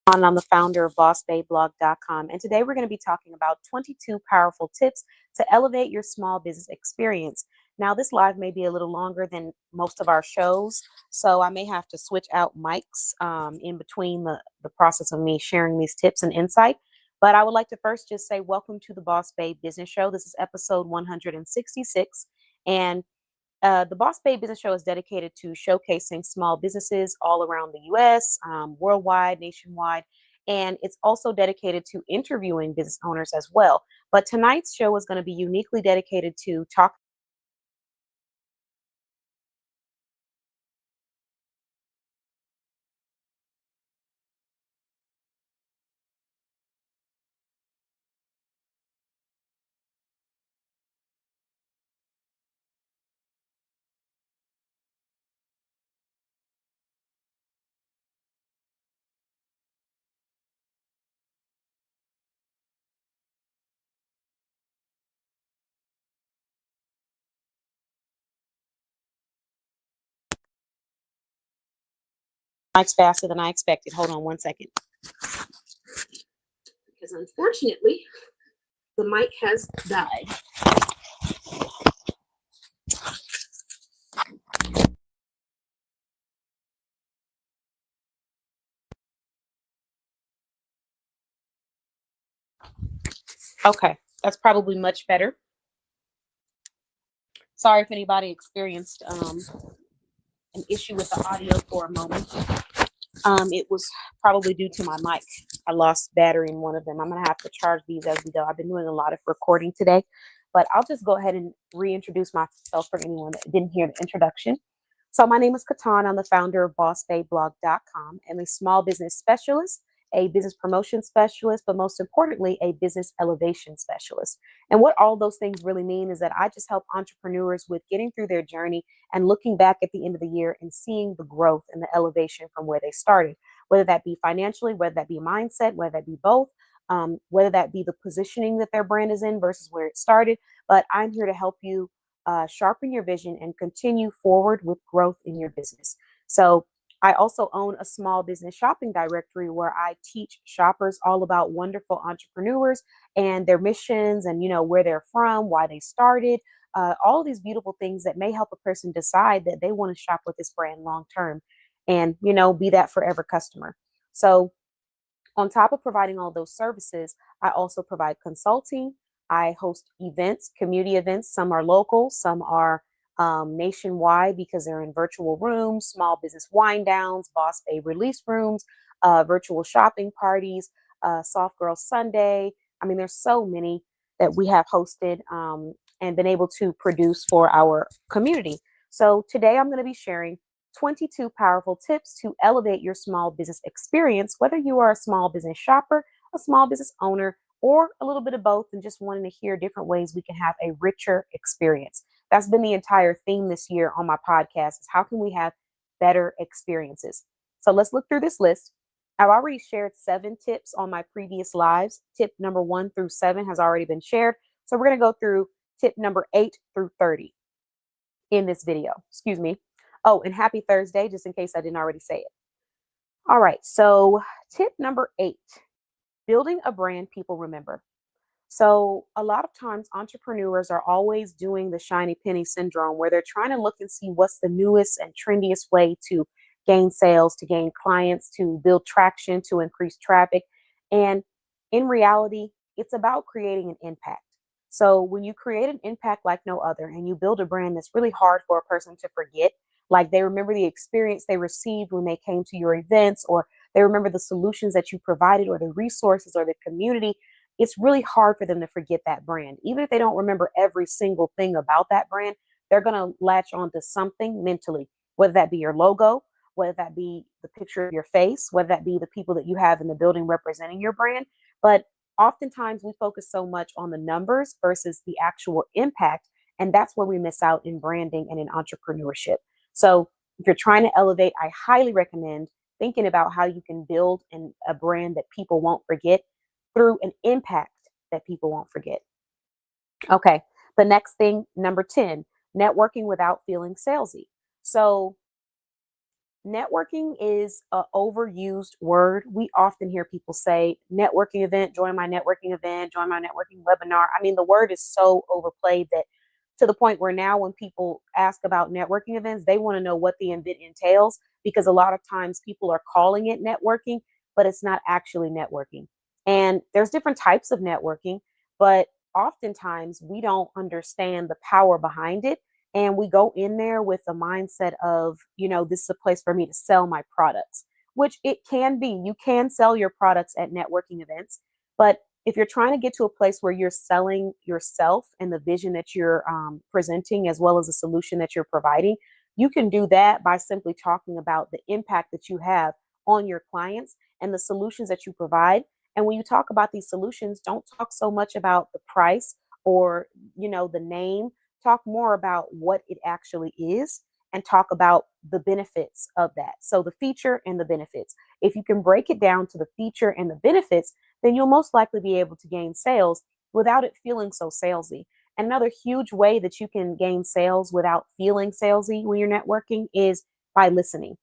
I'm the founder of bossbayblog.com, and today we're going to be talking about 22 powerful tips to elevate your small business experience. Now, this live may be a little longer than most of our shows, so I may have to switch out mics in between the process of me sharing these tips and insight. But I would like to first just say welcome to the Boss Bay Business Show. This is episode 166, and the Boss Bay Business Show is dedicated to showcasing small businesses all around the US, worldwide, nationwide, and it's also dedicated to interviewing business owners as well. But tonight's show is going to be uniquely dedicated to talk. Mike's faster than I expected. Hold on one second. Because unfortunately, the mic has died. Okay, that's probably much better. Sorry if anybody experienced an issue with the audio for a moment. It was probably due to my mic. I lost battery in one of them. I'm going to have to charge these as we go. I've been doing a lot of recording today, but I'll just go ahead and reintroduce myself for anyone that didn't hear the introduction. So my name is Katan. I'm the founder of bossbayblog.com. I'm a small business specialist, a business promotion specialist, but most importantly, a business elevation specialist. And what all those things really mean is that I just help entrepreneurs with getting through their journey and looking back at the end of the year and seeing the growth and the elevation from where they started, whether that be financially, whether that be mindset, whether that be both, whether that be the positioning that their brand is in versus where it started. But I'm here to help you sharpen your vision and continue forward with growth in your business. So I also own a small business shopping directory where I teach shoppers all about wonderful entrepreneurs and their missions and, where they're from, why they started, all these beautiful things that may help a person decide that they want to shop with this brand long term and, be that forever customer. So on top of providing all those services, I also provide consulting. I host events, community events. Some are local, some are nationwide because they're in virtual rooms, small business wind downs, Boss Bay release rooms, virtual shopping parties, Soft Girl Sunday. I mean, there's so many that we have hosted and been able to produce for our community. So today I'm going to be sharing 22 powerful tips to elevate your small business experience, whether you are a small business shopper, a small business owner, or a little bit of both, and just wanting to hear different ways we can have a richer experience. That's been the entire theme this year on my podcast is how can we have better experiences? So let's look through this list. I've already shared 7 tips on my previous lives. Tip number 1 through 7 has already been shared. So we're going to go through tip number 8 through 30 in this video. Excuse me. Oh, and happy Thursday, just in case I didn't already say it. All right. So tip number 8, building a brand people remember. So a lot of times entrepreneurs are always doing the shiny penny syndrome where they're trying to look and see what's the newest and trendiest way to gain sales, to gain clients, to build traction, to increase traffic. And in reality, it's about creating an impact. So when you create an impact like no other and you build a brand that's really hard for a person to forget, like they remember the experience they received when they came to your events, or they remember the solutions that you provided, or the resources, or the community, it's really hard for them to forget that brand. Even if they don't remember every single thing about that brand, they're going to latch on to something mentally, whether that be your logo, whether that be the picture of your face, whether that be the people that you have in the building representing your brand. But oftentimes we focus so much on the numbers versus the actual impact. And that's where we miss out in branding and in entrepreneurship. So if you're trying to elevate, I highly recommend thinking about how you can build a brand that people won't forget through an impact that people won't forget. Okay. The next thing, number 10, networking without feeling salesy. So Networking is a overused word. We often hear people say networking event, join my networking webinar. I mean, the word is so overplayed that to the point where now when people ask about networking events, they want to know what the event entails because a lot of times people are calling it networking, but it's not actually networking. And there's different types of networking, but oftentimes we don't understand the power behind it, and we go in there with the mindset of, this is a place for me to sell my products, which it can be. You can sell your products at networking events, but if you're trying to get to a place where you're selling yourself and the vision that you're presenting, as well as the solution that you're providing, you can do that by simply talking about the impact that you have on your clients and the solutions that you provide. And when you talk about these solutions, don't talk so much about the price or, the name. Talk more about what it actually is and talk about the benefits of that. So the feature and the benefits. If you can break it down to the feature and the benefits, then you'll most likely be able to gain sales without it feeling so salesy. Another huge way that you can gain sales without feeling salesy when you're networking is by listening.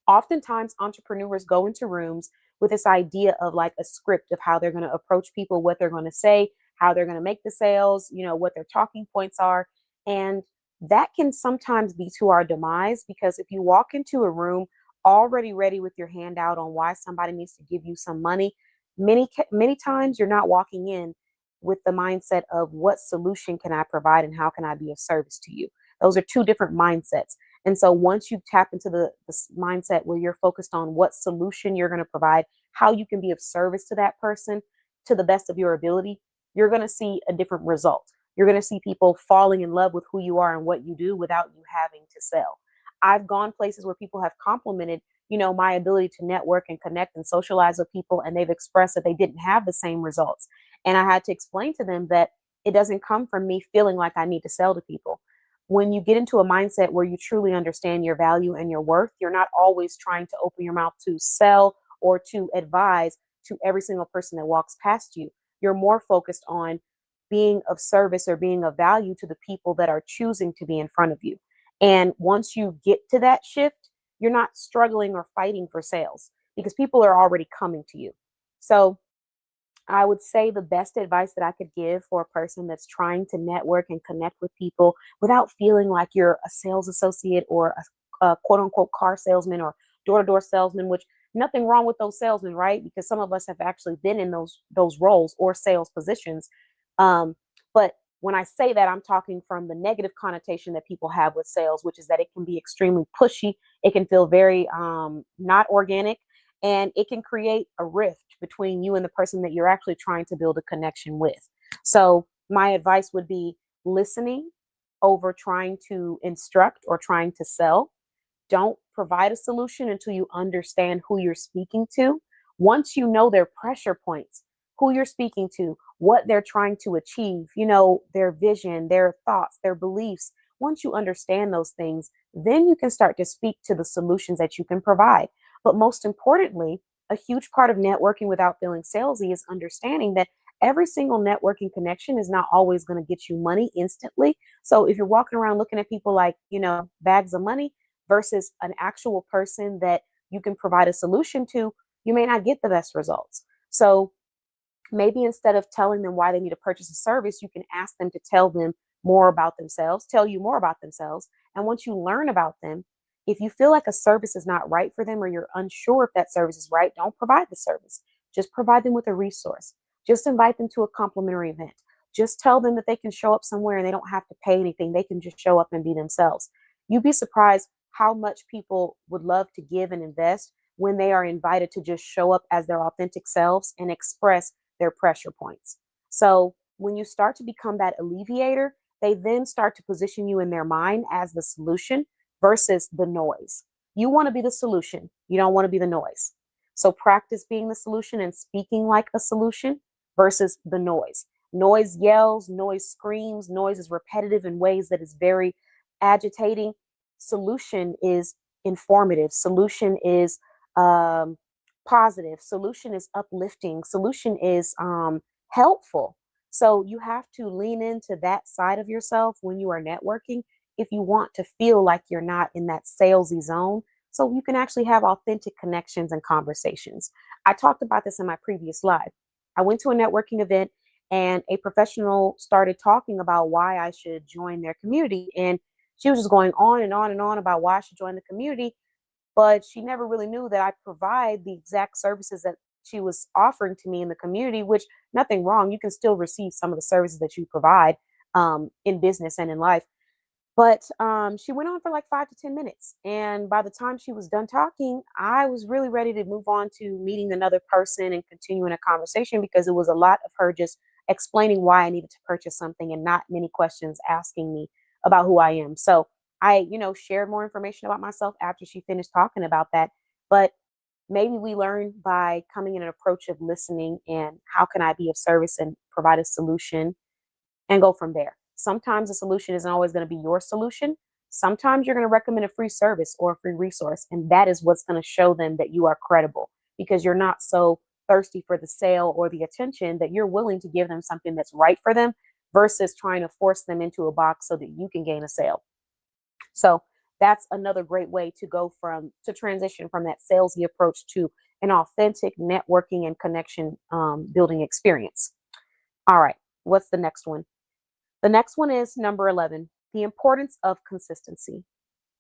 Oftentimes entrepreneurs go into rooms with this idea of like a script of how they're going to approach people, what they're going to say, how they're going to make the sales, what their talking points are. And that can sometimes be to our demise, because if you walk into a room already ready with your hand out on why somebody needs to give you some money, many times you're not walking in with the mindset of what solution can I provide and how can I be of service to you. Those are two different mindsets. And so once you tap into the mindset where you're focused on what solution you're going to provide, how you can be of service to that person to the best of your ability, you're going to see a different result. You're going to see people falling in love with who you are and what you do without you having to sell. I've gone places where people have complimented, my ability to network and connect and socialize with people, and they've expressed that they didn't have the same results. And I had to explain to them that it doesn't come from me feeling like I need to sell to people. When you get into a mindset where you truly understand your value and your worth, you're not always trying to open your mouth to sell or to advise to every single person that walks past you. You're more focused on being of service or being of value to the people that are choosing to be in front of you. And once you get to that shift, you're not struggling or fighting for sales because people are already coming to you. So I would say the best advice that I could give for a person that's trying to network and connect with people without feeling like you're a sales associate or a quote unquote car salesman or door to door salesman, which nothing wrong with those salesmen, right? Because some of us have actually been in those roles or sales positions. But when I say that, I'm talking from the negative connotation that people have with sales, which is that it can be extremely pushy. It can feel very not organic, and it can create a rift between you and the person that you're actually trying to build a connection with. So my advice would be listening over trying to instruct or trying to sell. Don't provide a solution until you understand who you're speaking to. Once you know their pressure points, who you're speaking to, what they're trying to achieve, their vision, their thoughts, their beliefs. Once you understand those things, then you can start to speak to the solutions that you can provide. But most importantly, a huge part of networking without feeling salesy is understanding that every single networking connection is not always going to get you money instantly. So if you're walking around looking at people like, bags of money versus an actual person that you can provide a solution to, you may not get the best results. So maybe instead of telling them why they need to purchase a service, you can ask them to tell them more about themselves, tell you more about themselves. And once you learn about them, if you feel like a service is not right for them or you're unsure if that service is right, don't provide the service. Just provide them with a resource. Just invite them to a complimentary event. Just tell them that they can show up somewhere and they don't have to pay anything. They can just show up and be themselves. You'd be surprised how much people would love to give and invest when they are invited to just show up as their authentic selves and express their pressure points. So when you start to become that alleviator, they then start to position you in their mind as the solution versus the noise. You want to be the solution. You don't want to be the noise. So practice being the solution and speaking like a solution versus the noise. Noise yells, noise screams, noise is repetitive in ways that is very agitating. Solution is informative. Solution is um, positive. Solution is uplifting. Solution is helpful. So you have to lean into that side of yourself when you are networking if you want to feel like you're not in that salesy zone. so you can actually have authentic connections and conversations. I talked about this in my previous live. I went to a networking event and a professional started talking about why I should join their community. And she was just going on and on and on about why I should join the community, but she never really knew that I provide the exact services that she was offering to me in the community, which nothing wrong. You can still receive some of the services that you provide in business and in life. But she went on for like 5 to 10 minutes. And by the time she was done talking, I was really ready to move on to meeting another person and continuing a conversation because it was a lot of her just explaining why I needed to purchase something and not many questions asking me about who I am. So I, shared more information about myself after she finished talking about that. But maybe we learn by coming in an approach of listening and how can I be of service and provide a solution and go from there. Sometimes the solution isn't always going to be your solution. Sometimes you're going to recommend a free service or a free resource, and that is what's going to show them that you are credible because you're not so thirsty for the sale or the attention that you're willing to give them something that's right for them versus trying to force them into a box so that you can gain a sale. So that's another great way to go to transition from that salesy approach to an authentic networking and connection building experience. All right, what's the next one? The next one is number 11, the importance of consistency.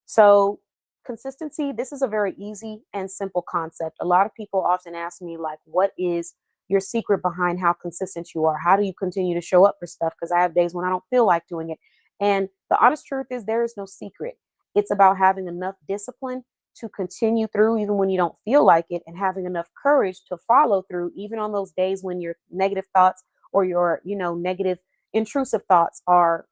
So, consistency, this is a very easy and simple concept. A lot of people often ask me, like, what is your secret behind how consistent you are? How do you continue to show up for stuff? Because I have days when I don't feel like doing it. And the honest truth is, there is no secret. It's about having enough discipline to continue through even when you don't feel like it, and having enough courage to follow through even on those days when your negative thoughts or your, negative intrusive thoughts are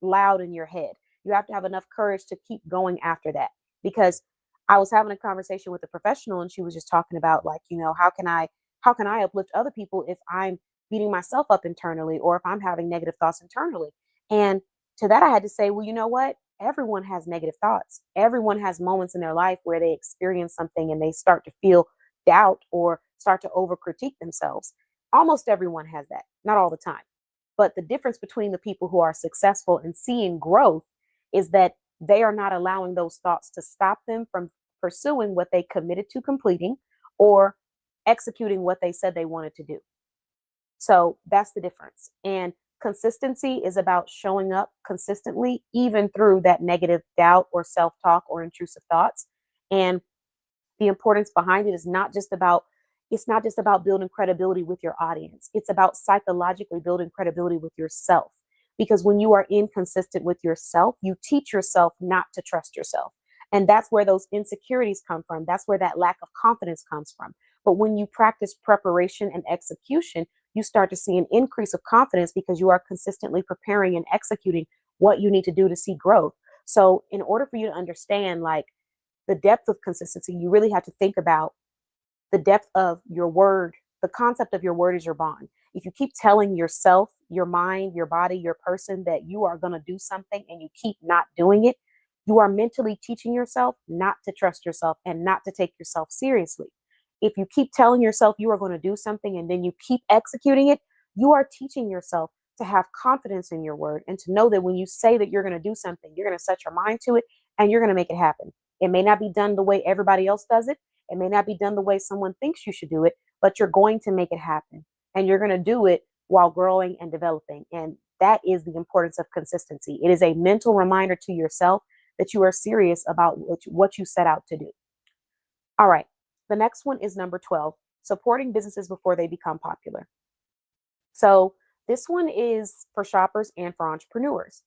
loud in your head. You have to have enough courage to keep going after that. Because I was having a conversation with a professional and she was just talking about, like, how can I uplift other people if I'm beating myself up internally or if I'm having negative thoughts internally. And to that I had to say, well, you know what? Everyone has negative thoughts. Everyone has moments in their life where they experience something and they start to feel doubt or start to over critique themselves. Almost everyone has that, not all the time. But the difference between the people who are successful and seeing growth is that they are not allowing those thoughts to stop them from pursuing what they committed to completing or executing what they said they wanted to do. So that's the difference. And consistency is about showing up consistently, even through that negative doubt or self talk or intrusive thoughts. And the importance behind it is not just about it's not just about building credibility with your audience. It's about psychologically building credibility with yourself. Because when you are inconsistent with yourself, you teach yourself not to trust yourself. And that's where those insecurities come from. That's where that lack of confidence comes from. But when you practice preparation and execution, you start to see an increase of confidence because you are consistently preparing and executing what you need to do to see growth. So, in order for you to understand, like, the depth of consistency, you really have to think about the depth of your word. The concept of your word is your bond. If you keep telling yourself, your mind, your body, your person that you are going to do something and you keep not doing it, you are mentally teaching yourself not to trust yourself and not to take yourself seriously. If you keep telling yourself you are going to do something and then you keep executing it, you are teaching yourself to have confidence in your word and to know that when you say that you're going to do something, you're going to set your mind to it and you're going to make it happen. It may not be done the way everybody else does it. It may not be done the way someone thinks you should do it, but you're going to make it happen. And you're going to do it while growing and developing. And that is the importance of consistency. It is a mental reminder to yourself that you are serious about what you set out to do. All right. The next one is number 12, supporting businesses before they become popular. So this one is for shoppers and for entrepreneurs.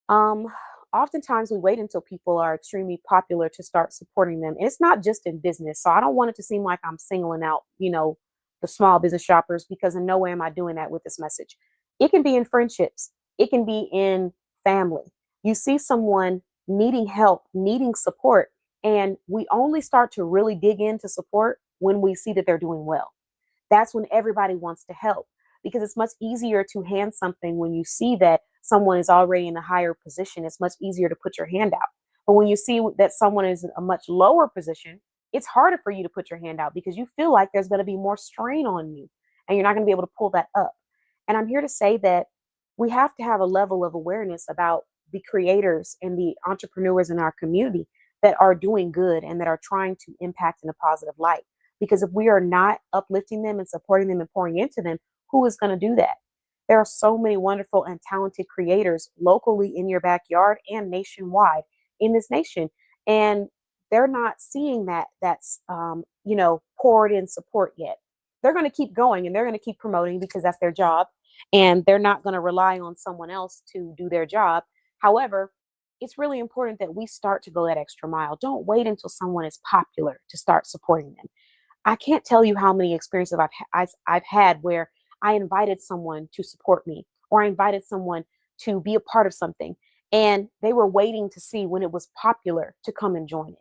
Um, Oftentimes we wait until people are extremely popular to start supporting them. And it's not just in business. So I don't want it to seem like I'm singling out, the small business shoppers, because in no way am I doing that with this message. It can be in friendships. It can be in family. You see someone needing help, needing support, and we only start to really dig into support when we see that they're doing well. That's when everybody wants to help because it's much easier to hand something when you see that someone is already in a higher position. It's much easier to put your hand out. But when you see that someone is in a much lower position, it's harder for you to put your hand out because you feel like there's going to be more strain on you and you're not going to be able to pull that up. And I'm here to say that we have to have a level of awareness about the creators and the entrepreneurs in our community that are doing good and that are trying to impact in a positive light. Because if we are not uplifting them and supporting them and pouring into them, who is going to do that? There are so many wonderful and talented creators locally in your backyard and nationwide in this nation. And they're not seeing that's poured in support yet. They're going to keep going and they're going to keep promoting because that's their job. And they're not going to rely on someone else to do their job. However, it's really important that we start to go that extra mile. Don't wait until someone is popular to start supporting them. I can't tell you how many experiences I've had where I invited someone to support me or I invited someone to be a part of something and they were waiting to see when it was popular to come and join it.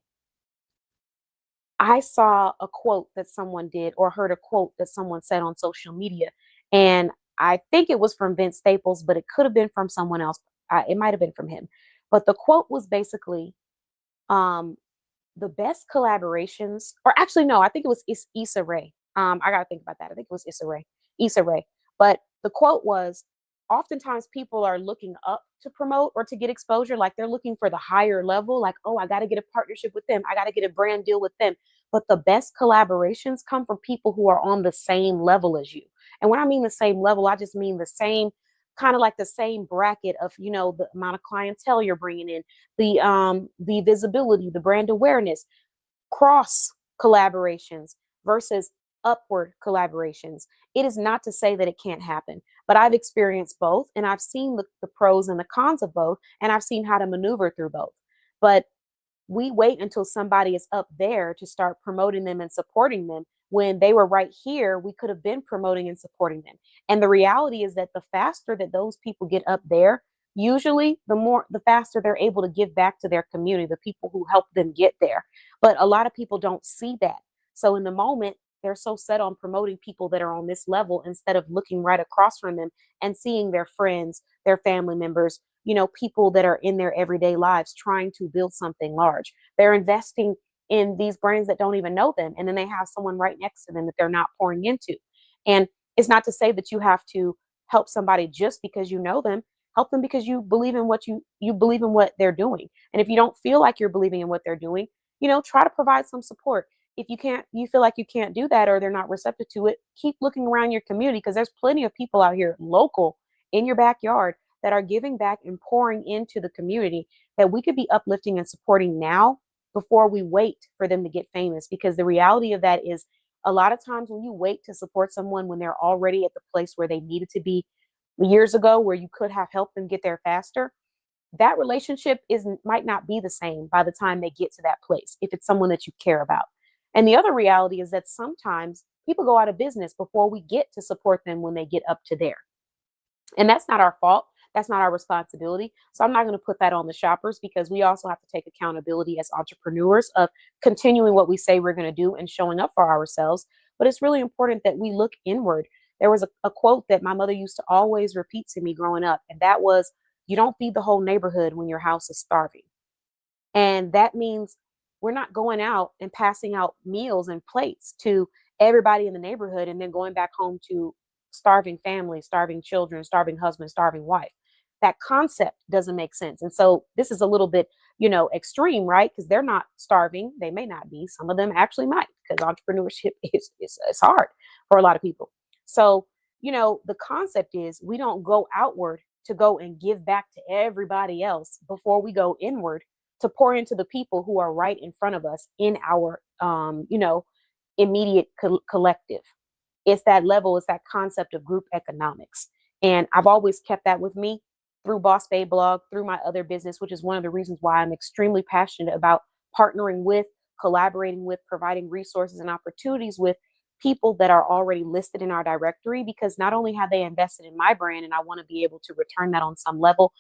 I saw a quote that someone did or heard a quote that someone said on social media, and I think it was from Vince Staples, but it could have been from someone else. It might have been from him. But the quote was basically, um, the best collaborations, or actually, no, I think it was Issa Rae. I gotta think about that. I think it was Issa Rae. Issa Rae. But the quote was, oftentimes people are looking up to promote or to get exposure, like they're looking for the higher level, like, oh, I gotta get a partnership with them, I gotta get a brand deal with them. But the best collaborations come from people who are on the same level as you. And when I mean the same level, I just mean the same kind of like the same bracket of the amount of clientele you're bringing in, the visibility, the brand awareness, cross collaborations versus upward collaborations. It is not to say that it can't happen, but I've experienced both and I've seen the pros and the cons of both, and I've seen how to maneuver through both. But we wait until somebody is up there to start promoting them and supporting them when they were right here. We could have been promoting and supporting them. And the reality is that the faster that those people get up there, usually the faster they're able to give back to their community, the people who helped them get there. But a lot of people don't see that. So in the moment, they're so set on promoting people that are on this level instead of looking right across from them and seeing their friends, their family members, people that are in their everyday lives trying to build something large. They're investing in these brands that don't even know them. And then they have someone right next to them that they're not pouring into. And it's not to say that you have to help somebody just because you know them. Help them because you believe in what you believe in what they're doing. And if you don't feel like you're believing in what they're doing, try to provide some support. If you feel like you can't do that or they're not receptive to it, keep looking around your community because there's plenty of people out here local in your backyard that are giving back and pouring into the community that we could be uplifting and supporting now before we wait for them to get famous. Because the reality of that is a lot of times when you wait to support someone when they're already at the place where they needed to be years ago, where you could have helped them get there faster, that relationship isn't might not be the same by the time they get to that place if it's someone that you care about. And the other reality is that sometimes people go out of business before we get to support them when they get up to there. And that's not our fault. That's not our responsibility. So I'm not going to put that on the shoppers because we also have to take accountability as entrepreneurs of continuing what we say we're going to do and showing up for ourselves. But it's really important that we look inward. There was a quote that my mother used to always repeat to me growing up, and that was, you don't feed the whole neighborhood when your house is starving. And that means we're not going out and passing out meals and plates to everybody in the neighborhood and then going back home to starving families, starving children, starving husband, starving wife. That concept doesn't make sense. And so this is a little bit, extreme, right? Because they're not starving. They may not be. Some of them actually might, because entrepreneurship is hard for a lot of people. So, the concept is we don't go outward to go and give back to everybody else before we go inward to pour into the people who are right in front of us in our immediate collective. It's that level, it's that concept of group economics. And I've always kept that with me through Boss Bay blog, through my other business, which is one of the reasons why I'm extremely passionate about partnering with, collaborating with, providing resources and opportunities with people that are already listed in our directory, because not only have they invested in my brand and I want to be able to return that on some level,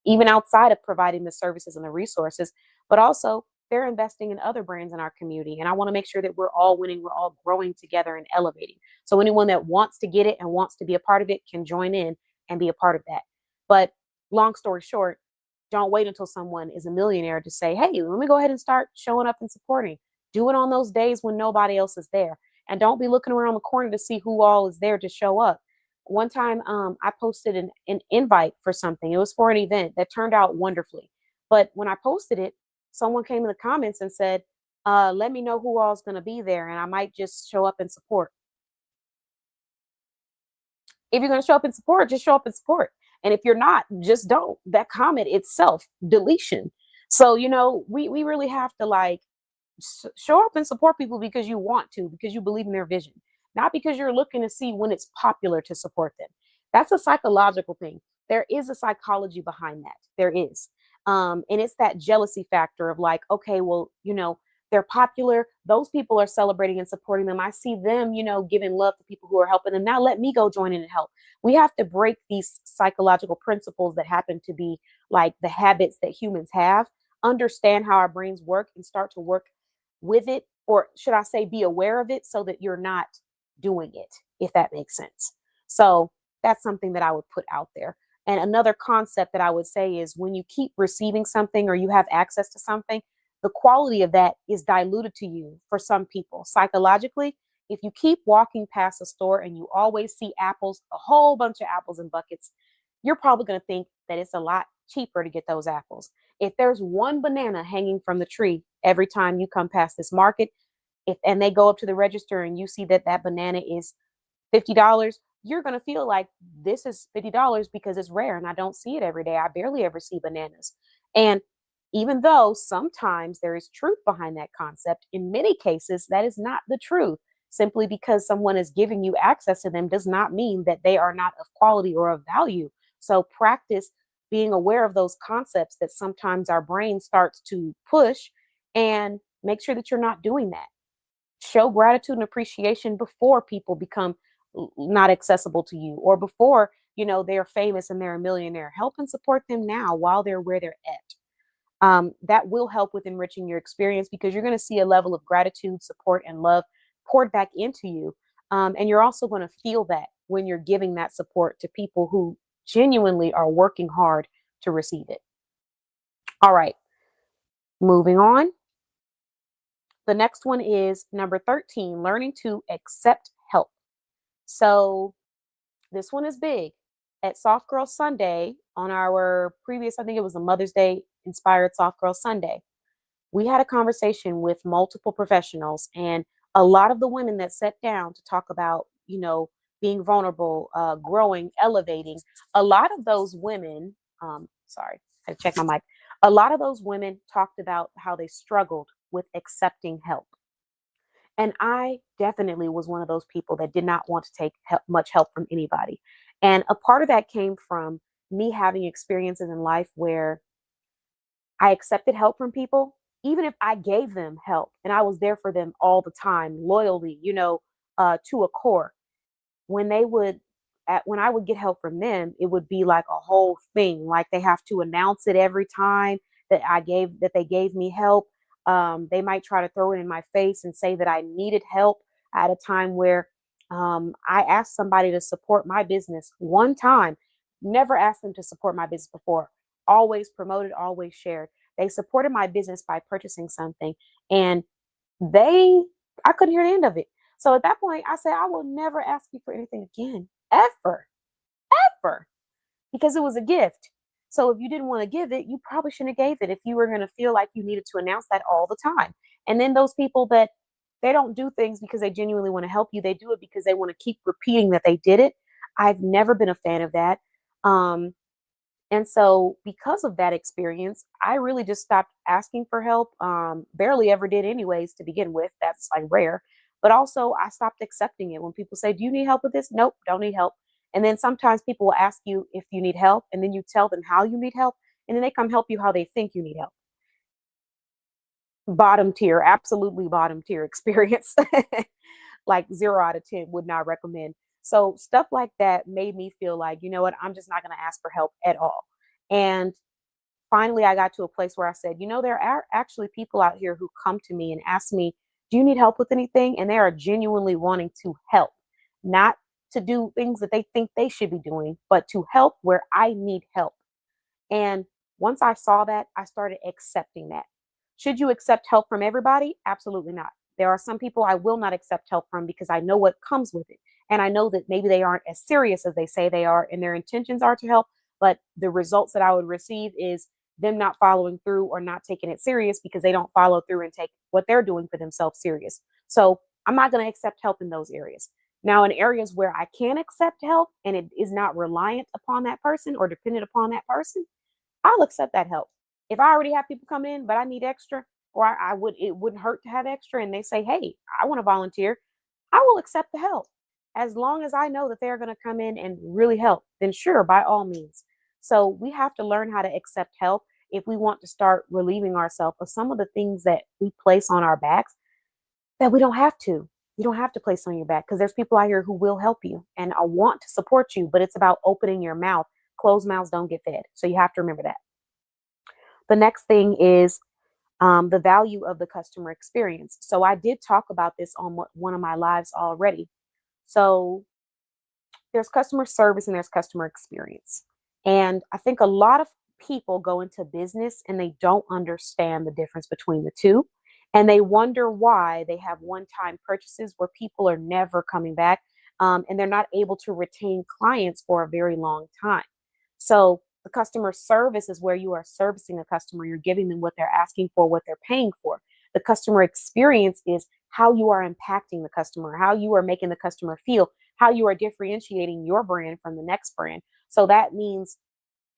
even outside of providing the services and the resources, but also they're investing in other brands in our community. And I want to make sure that we're all winning, we're all growing together and elevating. So anyone that wants to get it and wants to be a part of it can join in and be a part of that. But long story short, don't wait until someone is a millionaire to say, hey, let me go ahead and start showing up and supporting. Do it on those days when nobody else is there. And don't be looking around the corner to see who all is there to show up. One time, I posted an invite for something. It was for an event that turned out wonderfully. But when I posted it, someone came in the comments and said, let me know who all's going to be there and I might just show up and support. If you're going to show up and support, just show up and support. And if you're not, just don't. That comment itself, deletion. So, we really have to like show up and support people because you want to, because you believe in their vision, not because you're looking to see when it's popular to support them. That's a psychological thing. There is a psychology behind that. There is. And it's that jealousy factor of like, okay, well, they're popular. Those people are celebrating and supporting them. I see them, giving love to people who are helping them. Now let me go join in and help. We have to break these psychological principles that happen to be like the habits that humans have, understand how our brains work, and start to work with it, or should I say be aware of it so that you're not doing it, if that makes sense. So that's something that I would put out there. And another concept that I would say is when you keep receiving something or you have access to something, the quality of that is diluted to you for some people. Psychologically, if you keep walking past a store and you always see apples, a whole bunch of apples in buckets, you're probably going to think that it's a lot cheaper to get those apples. If there's one banana hanging from the tree every time you come past this market, and they go up to the register and you see that that banana is $50, you're going to feel like this is $50 because it's rare and I don't see it every day. I barely ever see bananas. And even though sometimes there is truth behind that concept, in many cases, that is not the truth. Simply because someone is giving you access to them does not mean that they are not of quality or of value. So practice being aware of those concepts that sometimes our brain starts to push, and make sure that you're not doing that. Show gratitude and appreciation before people become not accessible to you, or before they're famous and they're a millionaire. Help and support them now while they're where they're at. That will help with enriching your experience because you're going to see a level of gratitude, support, and love poured back into you. And you're also going to feel that when you're giving that support to people who genuinely are working hard to receive it. All right, moving on. The next one is number 13, learning to accept help. So this one is big. At Soft Girl Sunday, on our previous, I think it was a Mother's Day inspired Soft Girl Sunday, we had a conversation with multiple professionals, and a lot of the women that sat down to talk about, being vulnerable, growing, elevating, a lot of those women, sorry, I had to check my mic. A lot of those women talked about how they struggled with accepting help. And I definitely was one of those people that did not want to take much help from anybody. And a part of that came from me having experiences in life where I accepted help from people, even if I gave them help and I was there for them all the time, loyally, to a core. When they would, when I would get help from them, it would be like a whole thing. Like they have to announce it every time that they gave me help. They might try to throw it in my face and say that I needed help at a time where I asked somebody to support my business one time. Never asked them to support my business before. Always promoted, always shared. They supported my business by purchasing something, and they, I couldn't hear the end of it. So at that point, I said, I will never ask you for anything again, ever, ever, because it was a gift. So if you didn't want to give it, you probably shouldn't have gave it if you were going to feel like you needed to announce that all the time. And then those people that they don't do things because they genuinely want to help you, they do it because they want to keep repeating that they did it. I've never been a fan of that. Um, and so, because of that experience, I really just stopped asking for help. Barely ever did, anyways, to begin with. That's like rare. But also, I stopped accepting it. When people say, do you need help with this? Nope, don't need help. And then sometimes people will ask you if you need help, and then you tell them how you need help, and then they come help you how they think you need help. Bottom tier, absolutely bottom tier experience. Like 0 out of 10, would not recommend. So stuff like that made me feel like, you know what, I'm just not going to ask for help at all. And finally, I got to a place where I said, there are actually people out here who come to me and ask me, do you need help with anything? And they are genuinely wanting to help, not to do things that they think they should be doing, but to help where I need help. And once I saw that, I started accepting that. Should you accept help from everybody? Absolutely not. There are some people I will not accept help from because I know what comes with it. And I know that maybe they aren't as serious as they say they are, and their intentions are to help, but the results that I would receive is them not following through or not taking it serious because they don't follow through and take what they're doing for themselves serious. So I'm not going to accept help in those areas. Now, in areas where I can accept help and it is not reliant upon that person or dependent upon that person, I'll accept that help. If I already have people come in, but I need extra, or it wouldn't hurt to have extra, and they say, "Hey, I want to volunteer," I will accept the help. As long as I know that they're going to come in and really help, then sure, by all means. So we have to learn how to accept help if we want to start relieving ourselves of some of the things that we place on our backs that we don't have to. You don't have to place on your back because there's people out here who will help you and I want to support you, but it's about opening your mouth. Closed mouths don't get fed. So you have to remember that. The next thing is the value of the customer experience. So I did talk about this on one of my lives already. So there's customer service and there's customer experience. And I think a lot of people go into business and they don't understand the difference between the two. And they wonder why they have one time purchases where people are never coming back and they're not able to retain clients for a very long time. So the customer service is where you are servicing a customer. You're giving them what they're asking for, what they're paying for. The customer experience is how you are impacting the customer, how you are making the customer feel, how you are differentiating your brand from the next brand. So that means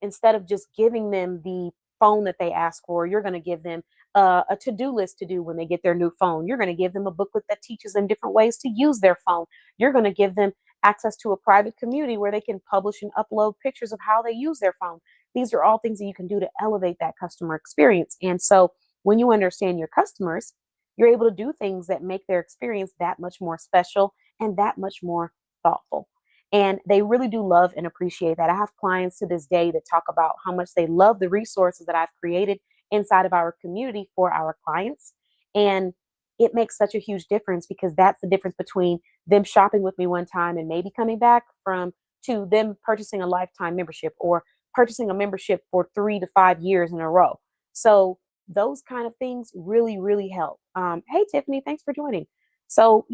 instead of just giving them the phone that they ask for, you're going to give them a to-do list to do when they get their new phone. You're going to give them a booklet that teaches them different ways to use their phone. You're going to give them access to a private community where they can publish and upload pictures of how they use their phone. These are all things that you can do to elevate that customer experience. And so when you understand your customers, you're able to do things that make their experience that much more special and that much more thoughtful. And they really do love and appreciate that. I have clients to this day that talk about how much they love the resources that I've created inside of our community for our clients. And it makes such a huge difference because that's the difference between them shopping with me one time and maybe coming back from to them purchasing a lifetime membership or purchasing a membership for 3 to 5 years in a row. So those kind of things really, really help. Hey, Tiffany, thanks for joining. So,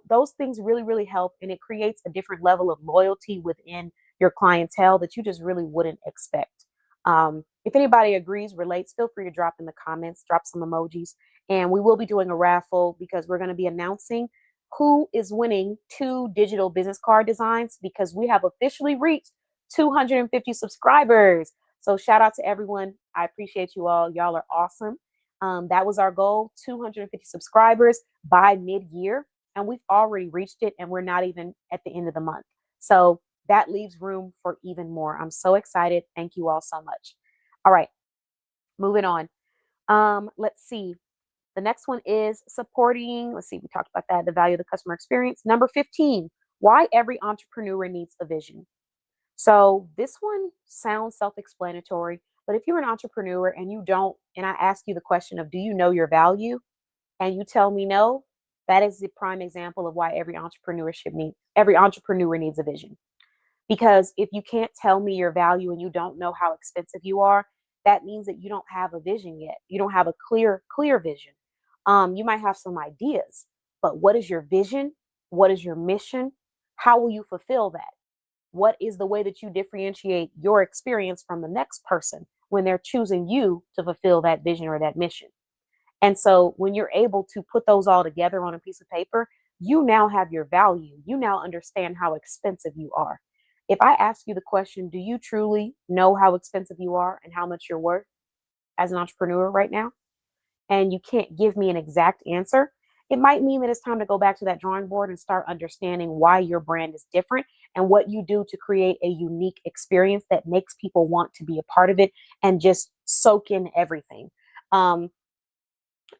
those things really, really help. And it creates a different level of loyalty within your clientele that you just really wouldn't expect. If anybody agrees, relates, feel free to drop in the comments, drop some emojis. And we will be doing a raffle because we're going to be announcing who is winning 2 digital business card designs because we have officially reached 250 subscribers. So shout out to everyone. I appreciate you all. Y'all are awesome. That was our goal, 250 subscribers by mid-year, and we've already reached it, and we're not even at the end of the month. So that leaves room for even more. I'm so excited. Thank you all so much. All right, moving on. Let's see. The next one is supporting. Let's see, we talked about that, the value of the customer experience. Number 15, why every entrepreneur needs a vision. So this one sounds self-explanatory, but if you're an entrepreneur and you don't, and I ask you the question of, do you know your value? And you tell me no, that is the prime example of why every entrepreneur needs a vision. Because if you can't tell me your value and you don't know how expensive you are, that means that you don't have a vision yet. You don't have a clear vision. You might have some ideas, but what is your vision? What is your mission? How will you fulfill that? What is the way that you differentiate your experience from the next person when they're choosing you to fulfill that vision or that mission? And so when you're able to put those all together on a piece of paper, you now have your value. You now understand how expensive you are. If I ask you the question, do you truly know how expensive you are and how much you're worth as an entrepreneur right now? And you can't give me an exact answer, it might mean that it's time to go back to that drawing board and start understanding why your brand is different and what you do to create a unique experience that makes people want to be a part of it and just soak in everything. Um,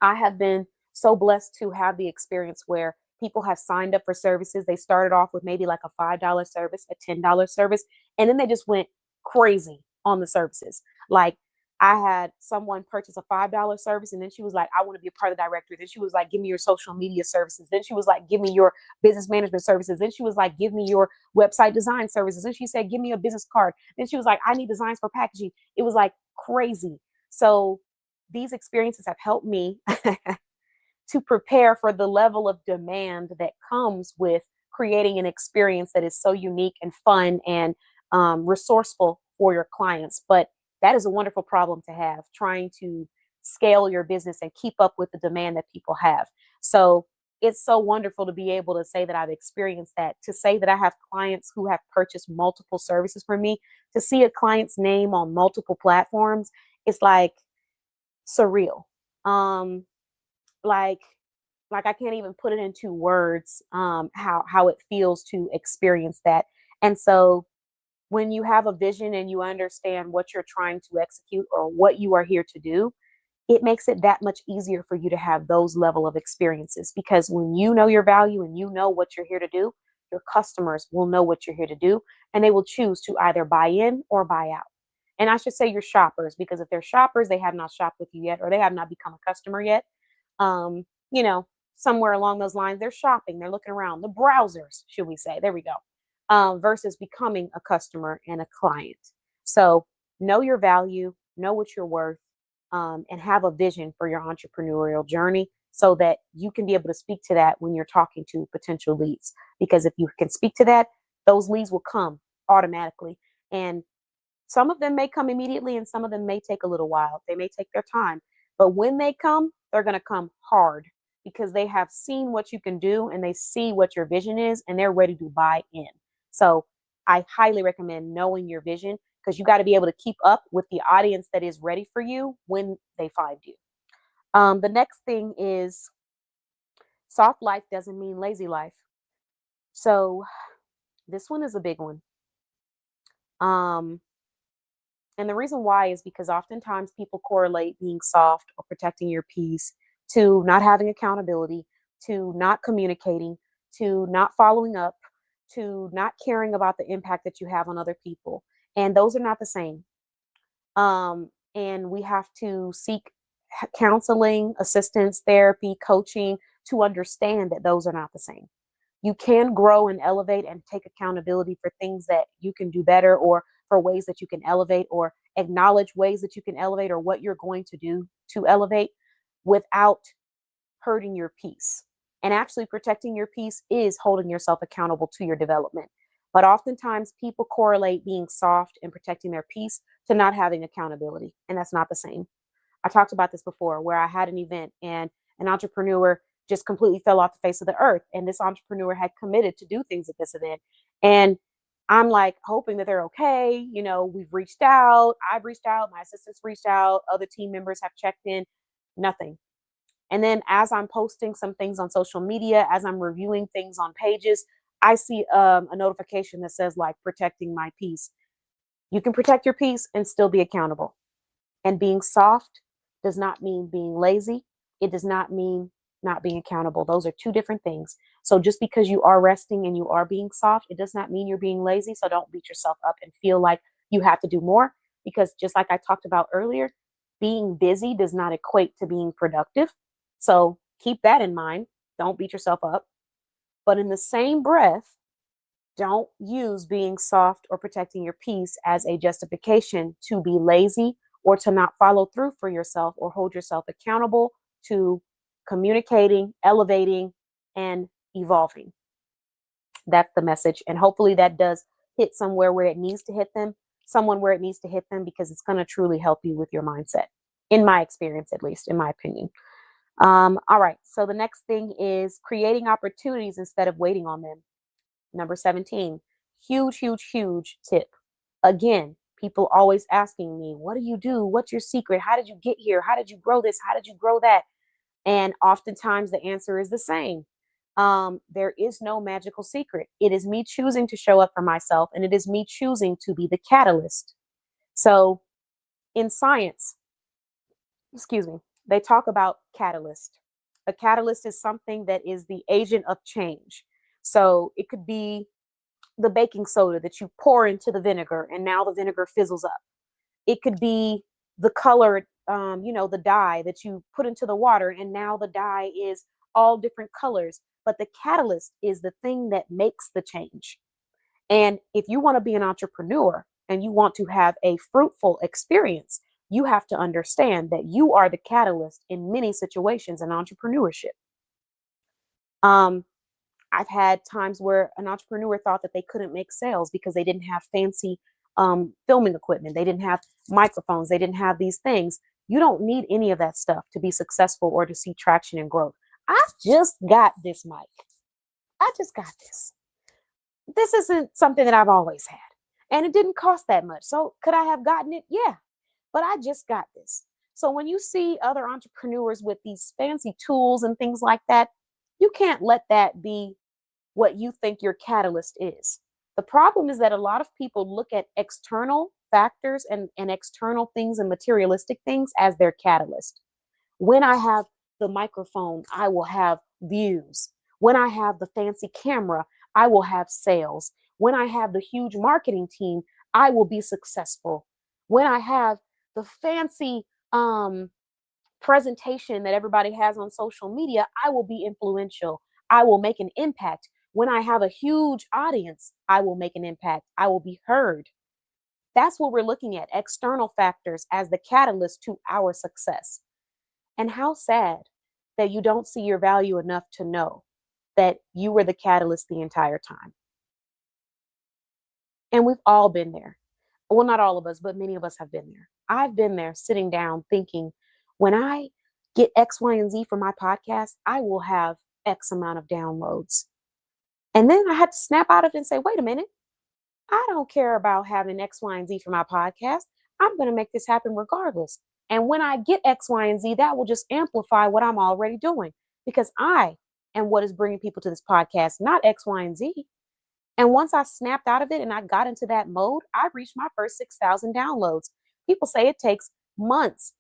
I have been so blessed to have the experience where people have signed up for services. They started off with maybe like a $5 service, a $10 service, and then they just went crazy on the services. Like I had someone purchase a $5 service and then she was like, I want to be a part of the directory. Then she was like, give me your social media services. Then she was like, give me your business management services. Then she was like, give me your website design services. Then she said, give me a business card. Then she was like, I need designs for packaging. It was like crazy. So these experiences have helped me to prepare for the level of demand that comes with creating an experience that is so unique and fun and resourceful for your clients. But that is a wonderful problem to have, trying to scale your business and keep up with the demand that people have. So it's so wonderful to be able to say that I've experienced that, to say that I have clients who have purchased multiple services from me, to see a client's name on multiple platforms. It's like surreal. Um, like I can't even put it into words, how it feels to experience that. And so when you have a vision and you understand what you're trying to execute or what you are here to do, it makes it that much easier for you to have those level of experiences, because when you know your value and you know what you're here to do, your customers will know what you're here to do, and they will choose to either buy in or buy out. And I should say your shoppers, because if they're shoppers, they have not shopped with you yet, or they have not become a customer yet. um, you know, Somewhere along those lines, they're shopping, they're looking around, the browsers, should we say, there we go, versus becoming a customer and a client. So know your value, know what you're worth, and have a vision for your entrepreneurial journey so that you can be able to speak to that when you're talking to potential leads. Because if you can speak to that, those leads will come automatically. And some of them may come immediately and some of them may take a little while. They may take their time. But when they come, they're going to come hard, because they have seen what you can do and they see what your vision is and they're ready to buy in. So I highly recommend knowing your vision, because you got to be able to keep up with the audience that is ready for you when they find you. The next thing is, soft life doesn't mean lazy life. So this one is a big one. Um, And the reason why is because oftentimes people correlate being soft or protecting your peace to not having accountability, to not communicating, to not following up, to not caring about the impact that you have on other people. And those are not the same. And we have to seek counseling, assistance, therapy, coaching to understand that those are not the same. You can grow and elevate and take accountability for things that you can do better, or for ways that you can elevate, or acknowledge ways that you can elevate, or what you're going to do to elevate, without hurting your peace. And actually, protecting your peace is holding yourself accountable to your development. But oftentimes, people correlate being soft and protecting their peace to not having accountability. And that's not the same. I talked about this before, where I had an event and an entrepreneur just completely fell off the face of the earth. And this entrepreneur had committed to do things at this event. And I'm like hoping that they're okay. We've reached out, I've reached out, my assistants reached out, other team members have checked in, nothing. And then as I'm posting some things on social media, as I'm reviewing things on pages, I see a notification that says, like, protecting my peace. You can protect your peace and still be accountable. And being soft does not mean being lazy. It does not mean not being accountable. Those are two different things. So just because you are resting and you are being soft, it does not mean you're being lazy. So don't beat yourself up and feel like you have to do more, because just like I talked about earlier, being busy does not equate to being productive. So keep that in mind. Don't beat yourself up. But in the same breath, don't use being soft or protecting your peace as a justification to be lazy, or to not follow through for yourself or hold yourself accountable to communicating, elevating, and evolving. That's the message. And hopefully that does hit somewhere where it needs to hit them, someone where it needs to hit them, because it's going to truly help you with your mindset, in my experience, at least, in my opinion. All right. So the next thing is creating opportunities instead of waiting on them. Number 17, huge, huge, huge tip. Again, people always asking me, what do you do? What's your secret? How did you get here? How did you grow this? How did you grow that? And oftentimes the answer is the same. There is no magical secret. It is me choosing to show up for myself, and it is me choosing to be the catalyst. So in science, excuse me, they talk about catalyst. A catalyst is something that is the agent of change. So it could be the baking soda that you pour into the vinegar and now the vinegar fizzles up. It could be the color, the dye that you put into the water and now the dye is all different colors. But the catalyst is the thing that makes the change. And if you want to be an entrepreneur and you want to have a fruitful experience, you have to understand that you are the catalyst in many situations in entrepreneurship. Um, I've had times where an entrepreneur thought that they couldn't make sales because they didn't have fancy filming equipment. They didn't have microphones. They didn't have these things. You don't need any of that stuff to be successful or to see traction and growth. I just got this mic. I just got this. This isn't something that I've always had. And it didn't cost that much. So could I have gotten it? Yeah. But I just got this. So when you see other entrepreneurs with these fancy tools and things like that, you can't let that be what you think your catalyst is. The problem is that a lot of people look at external factors and external things and materialistic things as their catalyst. When I have the microphone, I will have views. When I have the fancy camera, I will have sales. When I have the huge marketing team, I will be successful. When I have the fancy presentation that everybody has on social media, I will be influential. I will make an impact. When I have a huge audience, I will make an impact. I will be heard. That's what we're looking at, external factors as the catalyst to our success. And how sad that you don't see your value enough to know that you were the catalyst the entire time. And we've all been there. Well, not all of us, but many of us have been there. I've been there sitting down thinking, when I get X, Y, and Z for my podcast, I will have X amount of downloads. And then I had to snap out of it and say, wait a minute, I don't care about having X, Y, and Z for my podcast. I'm going to make this happen regardless. And when I get X, Y, and Z, that will just amplify what I'm already doing because I am what is bringing people to this podcast, not X, Y, and Z. And once I snapped out of it and I got into that mode, I reached my first 6,000 downloads. People say it takes months,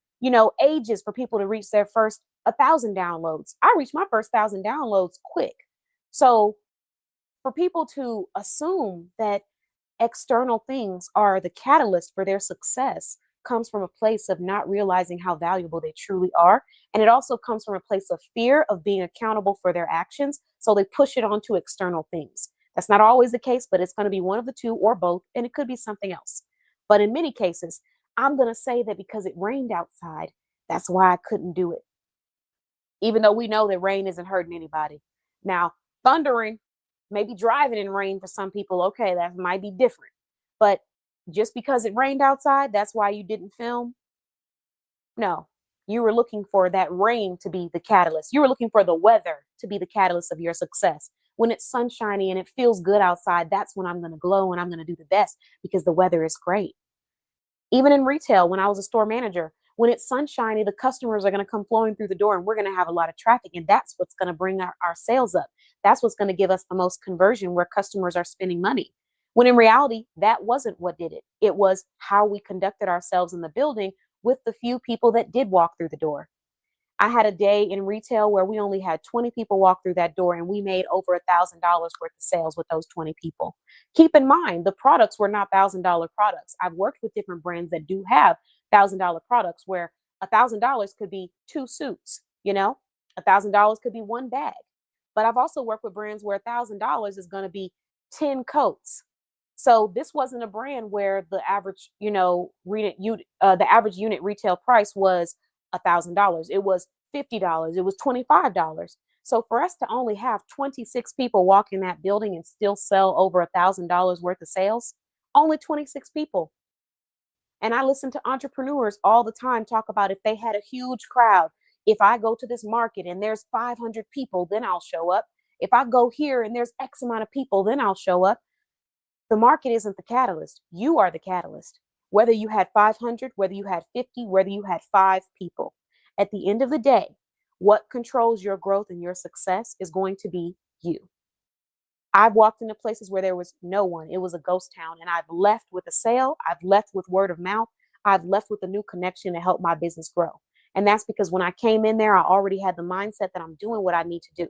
ages for people to reach their first 1,000 downloads. I reached my first 1,000 downloads quick. So for people to assume that external things are the catalyst for their success comes from a place of not realizing how valuable they truly are. And it also comes from a place of fear of being accountable for their actions. So they push it onto external things. That's not always the case, but it's going to be one of the two or both, and it could be something else. But in many cases, I'm going to say that because it rained outside, that's why I couldn't do it. Even though we know that rain isn't hurting anybody. Now, thundering, maybe driving in rain for some people, okay, that might be different. But just because it rained outside, that's why you didn't film? No, you were looking for that rain to be the catalyst. You were looking for the weather to be the catalyst of your success. When it's sunshiny and it feels good outside, that's when I'm going to glow and I'm going to do the best because the weather is great. Even in retail, when I was a store manager, when it's sunshiny, the customers are going to come flowing through the door and we're going to have a lot of traffic. And that's what's going to bring our sales up. That's what's going to give us the most conversion where customers are spending money. When in reality, that wasn't what did it. It was how we conducted ourselves in the building with the few people that did walk through the door. I had a day in retail where we only had 20 people walk through that door and we made over $1,000 worth of sales with those 20 people. Keep in mind, the products were not $1,000 products. I've worked with different brands that do have $1,000 products where $1,000 could be 2 suits, $1,000 could be 1 bag. But I've also worked with brands where $1,000 is going to be 10 coats. So this wasn't a brand where the average, the average unit retail price was $1,000. It was $50. It was $25. So for us to only have 26 people walk in that building and still sell over $1,000 worth of sales, only 26 people. And I listen to entrepreneurs all the time talk about if they had a huge crowd, if I go to this market and there's 500 people, then I'll show up. If I go here and there's X amount of people, then I'll show up. The market isn't the catalyst. You are the catalyst. Whether you had 500, whether you had 50, whether you had 5 people. At the end of the day, what controls your growth and your success is going to be you. I've walked into places where there was no one. It was a ghost town. And I've left with a sale. I've left with word of mouth. I've left with a new connection to help my business grow. And that's because when I came in there, I already had the mindset that I'm doing what I need to do.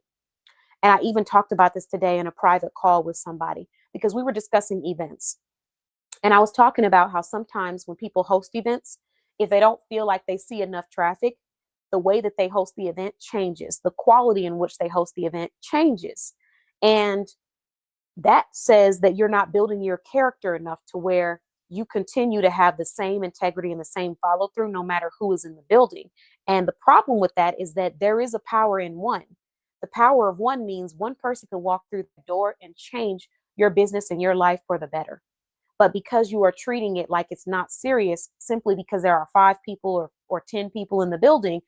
And I even talked about this today in a private call with somebody because we were discussing events. And I was talking about how sometimes when people host events, if they don't feel like they see enough traffic, the way that they host the event changes. The quality in which they host the event changes. And that says that you're not building your character enough to where you continue to have the same integrity and the same follow through no matter who is in the building. And the problem with that is that there is a power in one. The power of one means one person can walk through the door and change your business and your life for the better. But because you are treating it like it's not serious, simply because there are 5 people or 10 people in the building,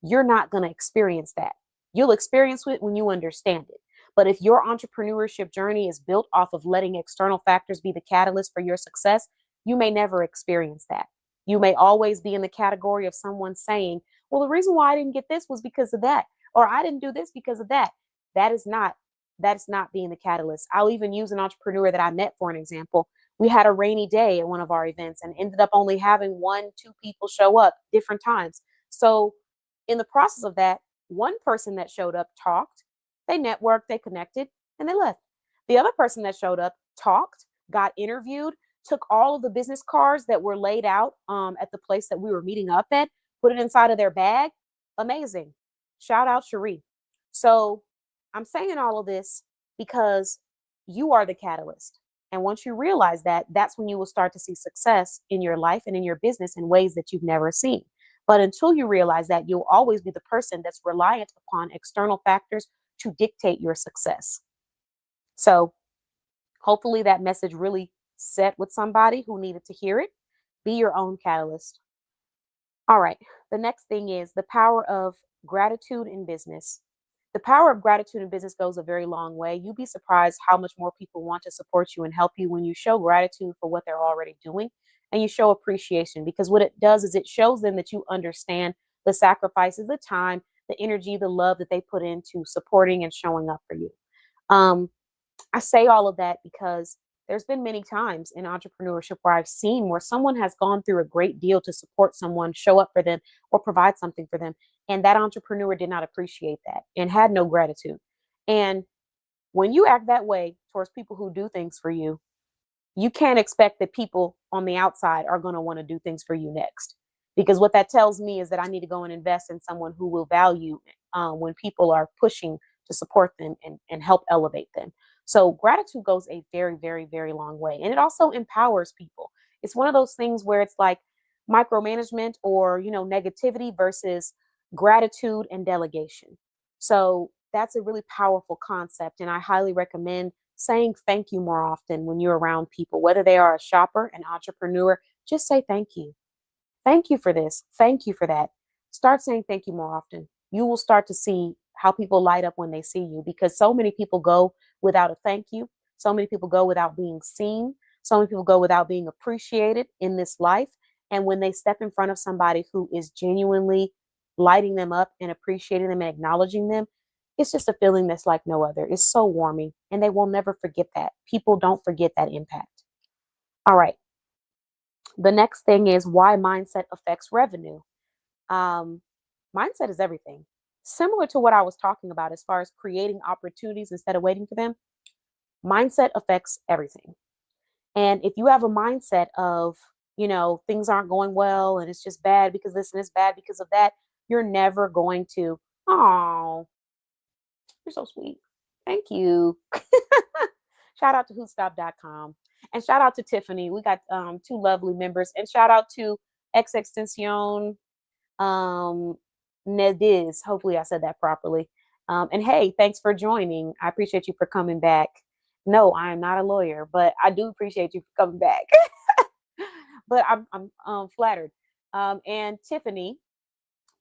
you're not going to experience that. You'll experience it when you understand it. But if your entrepreneurship journey is built off of letting external factors be the catalyst for your success, you may never experience that. You may always be in the category of someone saying, well, the reason why I didn't get this was because of that, or I didn't do this because of that. That is not that is not being the catalyst. I'll even use an entrepreneur that I met for an example. We had a rainy day at one of our events and ended up only having 1, 2 people show up different times. So in the process of that, one person that showed up talked, they networked, they connected, and they left. The other person that showed up talked, got interviewed, took all of the business cards that were laid out at the place that we were meeting up at, put it inside of their bag. Amazing. Shout out Cherie. So I'm saying all of this because you are the catalyst. And once you realize that, that's when you will start to see success in your life and in your business in ways that you've never seen. But until you realize that, you'll always be the person that's reliant upon external factors to dictate your success. So hopefully that message really set with somebody who needed to hear it. Be your own catalyst. All right. The next thing is the power of gratitude in business. The power of gratitude in business goes a very long way. You'd be surprised how much more people want to support you and help you when you show gratitude for what they're already doing and you show appreciation, because what it does is it shows them that you understand the sacrifices, the time, the energy, the love that they put into supporting and showing up for you. Um, I say all of that because there's been many times in entrepreneurship where I've seen where someone has gone through a great deal to support someone, show up for them, or provide something for them. And that entrepreneur did not appreciate that and had no gratitude. And when you act that way towards people who do things for you, you can't expect that people on the outside are going to want to do things for you next. Because what that tells me is that I need to go and invest in someone who will value when people are pushing to support them and help elevate them. So gratitude goes a very, very, very long way. And it also empowers people. It's one of those things where it's like micromanagement or, negativity versus gratitude and delegation. So that's a really powerful concept. And I highly recommend saying thank you more often when you're around people, whether they are a shopper, an entrepreneur, just say thank you. Thank you for this. Thank you for that. Start saying thank you more often. You will start to see how people light up when they see you, because so many people go without a thank you. So many people go without being seen. So many people go without being appreciated in this life. And when they step in front of somebody who is genuinely lighting them up and appreciating them and acknowledging them, it's just a feeling that's like no other. It's so warming, and they will never forget that. People don't forget that impact. All right. The next thing is why mindset affects revenue. Um, Mindset is everything. Similar to what I was talking about as far as creating opportunities instead of waiting for them, mindset affects everything. And if you have a mindset of, things aren't going well and it's just bad because this and it's bad because of that, you're never going to, oh, you're so sweet. Thank you. Shout out to hootstop.com. And shout out to Tiffany. We got 2 lovely members. And shout out to X Extension Nediz. Hopefully I said that properly. And hey, thanks for joining. I appreciate you for coming back. No, I am not a lawyer, but I do appreciate you for coming back. But I'm flattered. And Tiffany,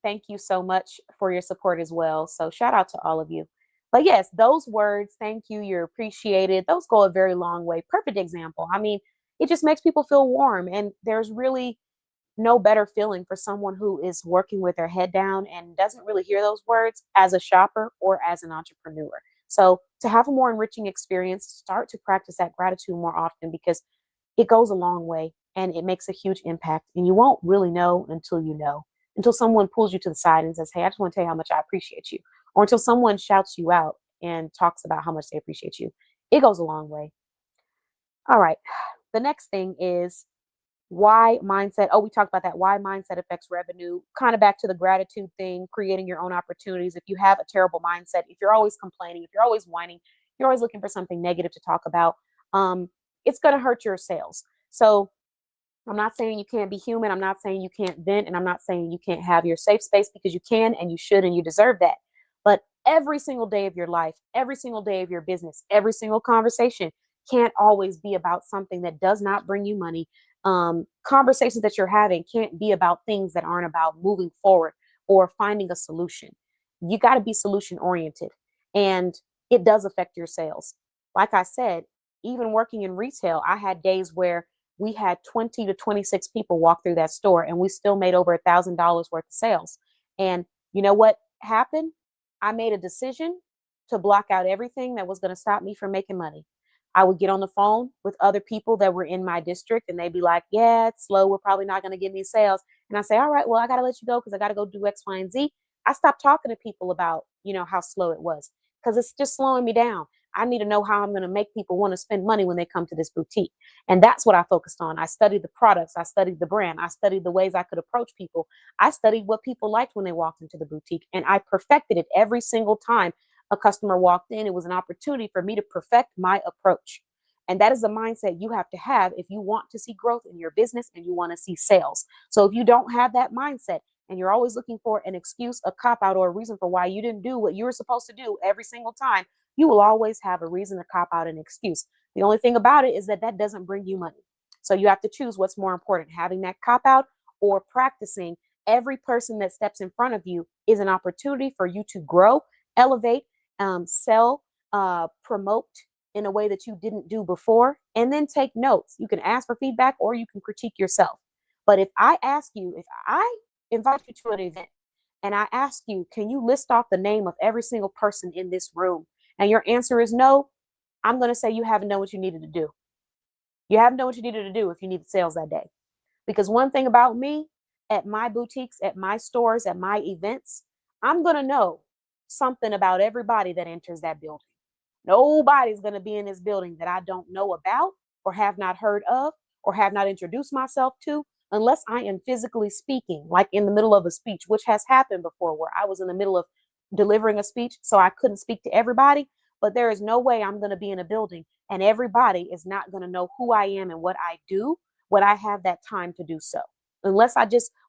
thank you so much for your support as well. So shout out to all of you. But yes, those words, thank you, you're appreciated, those go a very long way. Perfect example. I mean, it just makes people feel warm. And there's really no better feeling for someone who is working with their head down and doesn't really hear those words as a shopper or as an entrepreneur. So to have a more enriching experience, start to practice that gratitude more often, because it goes a long way and it makes a huge impact. And you won't really know until someone pulls you to the side and says, hey, I just want to tell you how much I appreciate you. Or until someone shouts you out and talks about how much they appreciate you. It goes a long way. All right. The next thing is why mindset. Oh, we talked about that. Why mindset affects revenue. Kind of back to the gratitude thing, creating your own opportunities. If you have a terrible mindset, if you're always complaining, if you're always whining, you're always looking for something negative to talk about, it's going to hurt your sales. So I'm not saying you can't be human. I'm not saying you can't vent. And I'm not saying you can't have your safe space, because you can and you should and you deserve that. But every single day of your life, every single day of your business, every single conversation, can't always be about something that does not bring you money. Conversations that you're having can't be about things that aren't about moving forward or finding a solution. You got to be solution oriented, and it does affect your sales. Like I said, even working in retail, I had days where we had 20 to 26 people walk through that store and we still made over $1,000 worth of sales. And you know what happened? I made a decision to block out everything that was going to stop me from making money. I would get on the phone with other people that were in my district and they'd be like, yeah, it's slow. We're probably not going to get any sales. And I say, all right, well, I got to let you go because I got to go do X, Y, and Z. I stopped talking to people about, how slow it was because it's just slowing me down. I need to know how I'm going to make people want to spend money when they come to this boutique. And that's what I focused on. I studied the products. I studied the brand. I studied the ways I could approach people. I studied what people liked when they walked into the boutique. And I perfected it every single time a customer walked in. It was an opportunity for me to perfect my approach. And that is the mindset you have to have if you want to see growth in your business and you want to see sales. So if you don't have that mindset and you're always looking for an excuse, a cop out, or a reason for why you didn't do what you were supposed to do every single time, you will always have a reason to cop out, an excuse. The only thing about it is that that doesn't bring you money. So you have to choose what's more important, having that cop out or practicing. Every person that steps in front of you is an opportunity for you to grow, elevate, sell, promote in a way that you didn't do before, and then take notes. You can ask for feedback or you can critique yourself. But if I invite you to an event and I ask you, can you list off the name of every single person in this room? And your answer is no, I'm going to say you haven't done what you needed to do. You haven't done what you needed to do if you needed sales that day. Because one thing about me, at my boutiques, at my stores, at my events, I'm going to know something about everybody that enters that building. Nobody's going to be in this building that I don't know about or have not heard of or have not introduced myself to unless I am physically speaking, like in the middle of a speech, which has happened before where I was in the middle of delivering a speech, so I couldn't speak to everybody. But there is no way I'm going to be in a building and everybody is not going to know who I am and what I do when I have that time to do so. Unless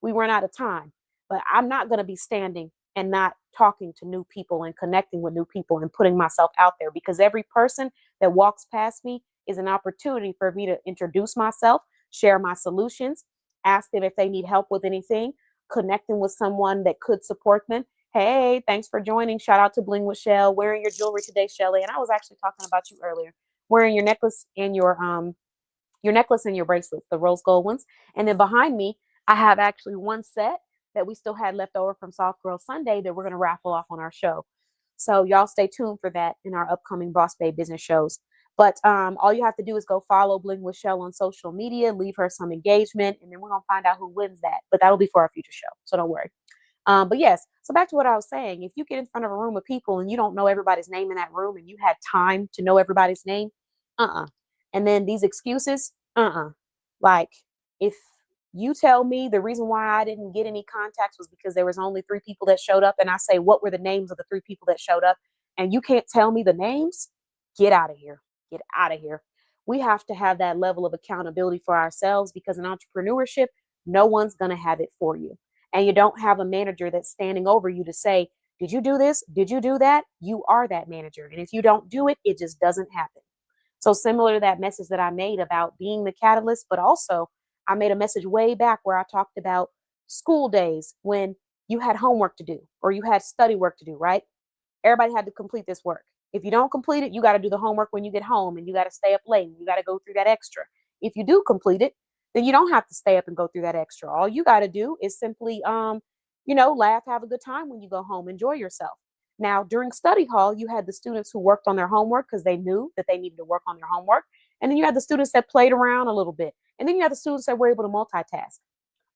we run out of time. But I'm not going to be standing and not talking to new people and connecting with new people and putting myself out there, because every person that walks past me is an opportunity for me to introduce myself, share my solutions, ask them if they need help with anything, connecting with someone that could support them. Hey, thanks for joining. Shout out to Bling with Shell, wearing your jewelry today, Shelly. And I was actually talking about you earlier, wearing your necklace and your bracelets, the rose gold ones. And then behind me, I have actually one set that we still had left over from Soft Girl Sunday that we're going to raffle off on our show. So y'all stay tuned for that in our upcoming Boss Bay business shows. But all you have to do is go follow Bling with Shell on social media, leave her some engagement, and then we're going to find out who wins that. But that'll be for our future show. So don't worry. But yes, so back to what I was saying. If you get in front of a room of people and you don't know everybody's name in that room and you had time to know everybody's name, and then these excuses, like if you tell me the reason why I didn't get any contacts was because there was only 3 people that showed up, and I say, what were the names of the 3 people that showed up? And you can't tell me the names, get out of here. Get out of here. We have to have that level of accountability for ourselves, because in entrepreneurship, no one's going to have it for you. And you don't have a manager that's standing over you to say, did you do this? Did you do that? You are that manager. And if you don't do it, it just doesn't happen. So similar to that message that I made about being the catalyst, but also I made a message way back where I talked about school days when you had homework to do or you had study work to do, right? Everybody had to complete this work. If you don't complete it, you got to do the homework when you get home, and you got to stay up late and you got to go through that extra. If you do complete it, then you don't have to stay up and go through that extra. All you got to do is simply, laugh, have a good time when you go home, enjoy yourself. Now, during study hall, you had the students who worked on their homework because they knew that they needed to work on their homework. And then you had the students that played around a little bit. And then you had the students that were able to multitask.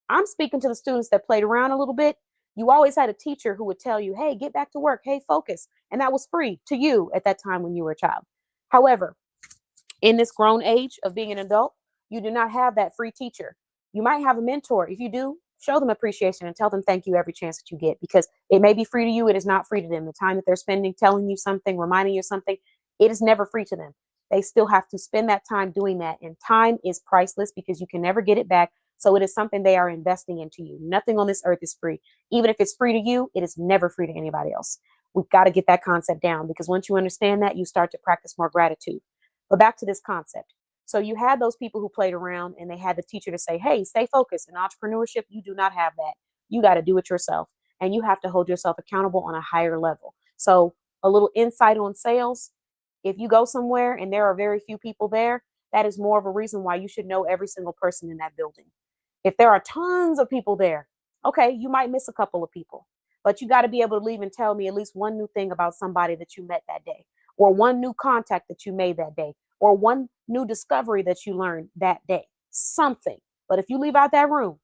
I'm speaking to the students that played around a little bit. You always had a teacher who would tell you, hey, get back to work. Hey, focus. And that was free to you at that time when you were a child. However, in this grown age of being an adult, you do not have that free teacher. You might have a mentor. If you do, show them appreciation and tell them thank you every chance that you get, because it may be free to you. It is not free to them. The time that they're spending telling you something, reminding you something, it is never free to them. They still have to spend that time doing that. And time is priceless because you can never get it back. So it is something they are investing into you. Nothing on this earth is free. Even if it's free to you, it is never free to anybody else. We've got to get that concept down, because once you understand that, you start to practice more gratitude. But back to this concept. So you had those people who played around and they had the teacher to say, hey, stay focused. In entrepreneurship, you do not have that. You got to do it yourself and you have to hold yourself accountable on a higher level. So a little insight on sales. If you go somewhere and there are very few people there, that is more of a reason why you should know every single person in that building. If there are tons of people there, okay, you might miss a couple of people, but you got to be able to leave and tell me at least one new thing about somebody that you met that day, or one new contact that you made that day, or one new discovery that you learned that day, something. But if you leave out that room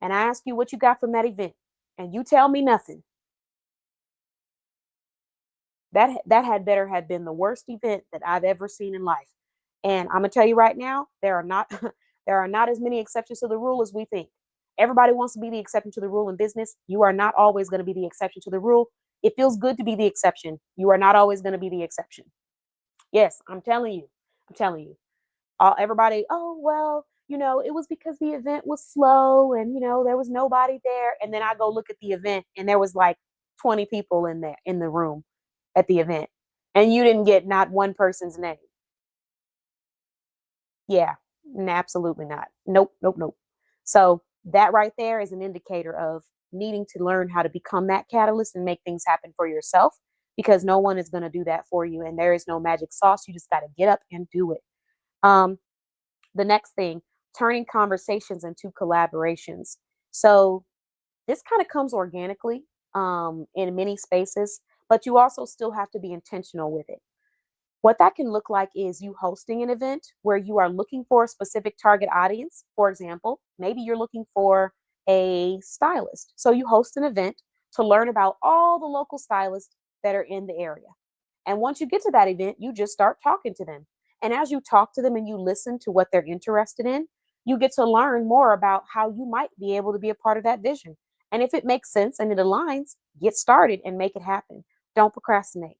and I ask you what you got from that event and you tell me nothing, that had better have been the worst event that I've ever seen in life. And I'm gonna tell you right now, there are not there are not as many exceptions to the rule as we think. Everybody wants to be the exception to the rule in business. You are not always going to be the exception to the rule. It feels good to be the exception. You are not always going to be the exception. Yes, I'm telling you. I'm telling you. Everybody, oh well, it was because the event was slow and there was nobody there. And then I go look at the event and there was like 20 people in there in the room at the event, and you didn't get not one person's name. Yeah, absolutely not. Nope, nope, nope. So that right there is an indicator of needing to learn how to become that catalyst and make things happen for yourself, because no one is going to do that for you. And there is no magic sauce. You just got to get up and do it. Um, the next thing, turning conversations into collaborations. So this kind of comes organically in many spaces, but you also still have to be intentional with it. What that can look like is you hosting an event where you are looking for a specific target audience. For example, maybe you're looking for a stylist. So you host an event to learn about all the local stylists that are in the area. And once you get to that event, you just start talking to them. And as you talk to them and you listen to what they're interested in, you get to learn more about how you might be able to be a part of that vision. And if it makes sense and it aligns, get started and make it happen. Don't procrastinate.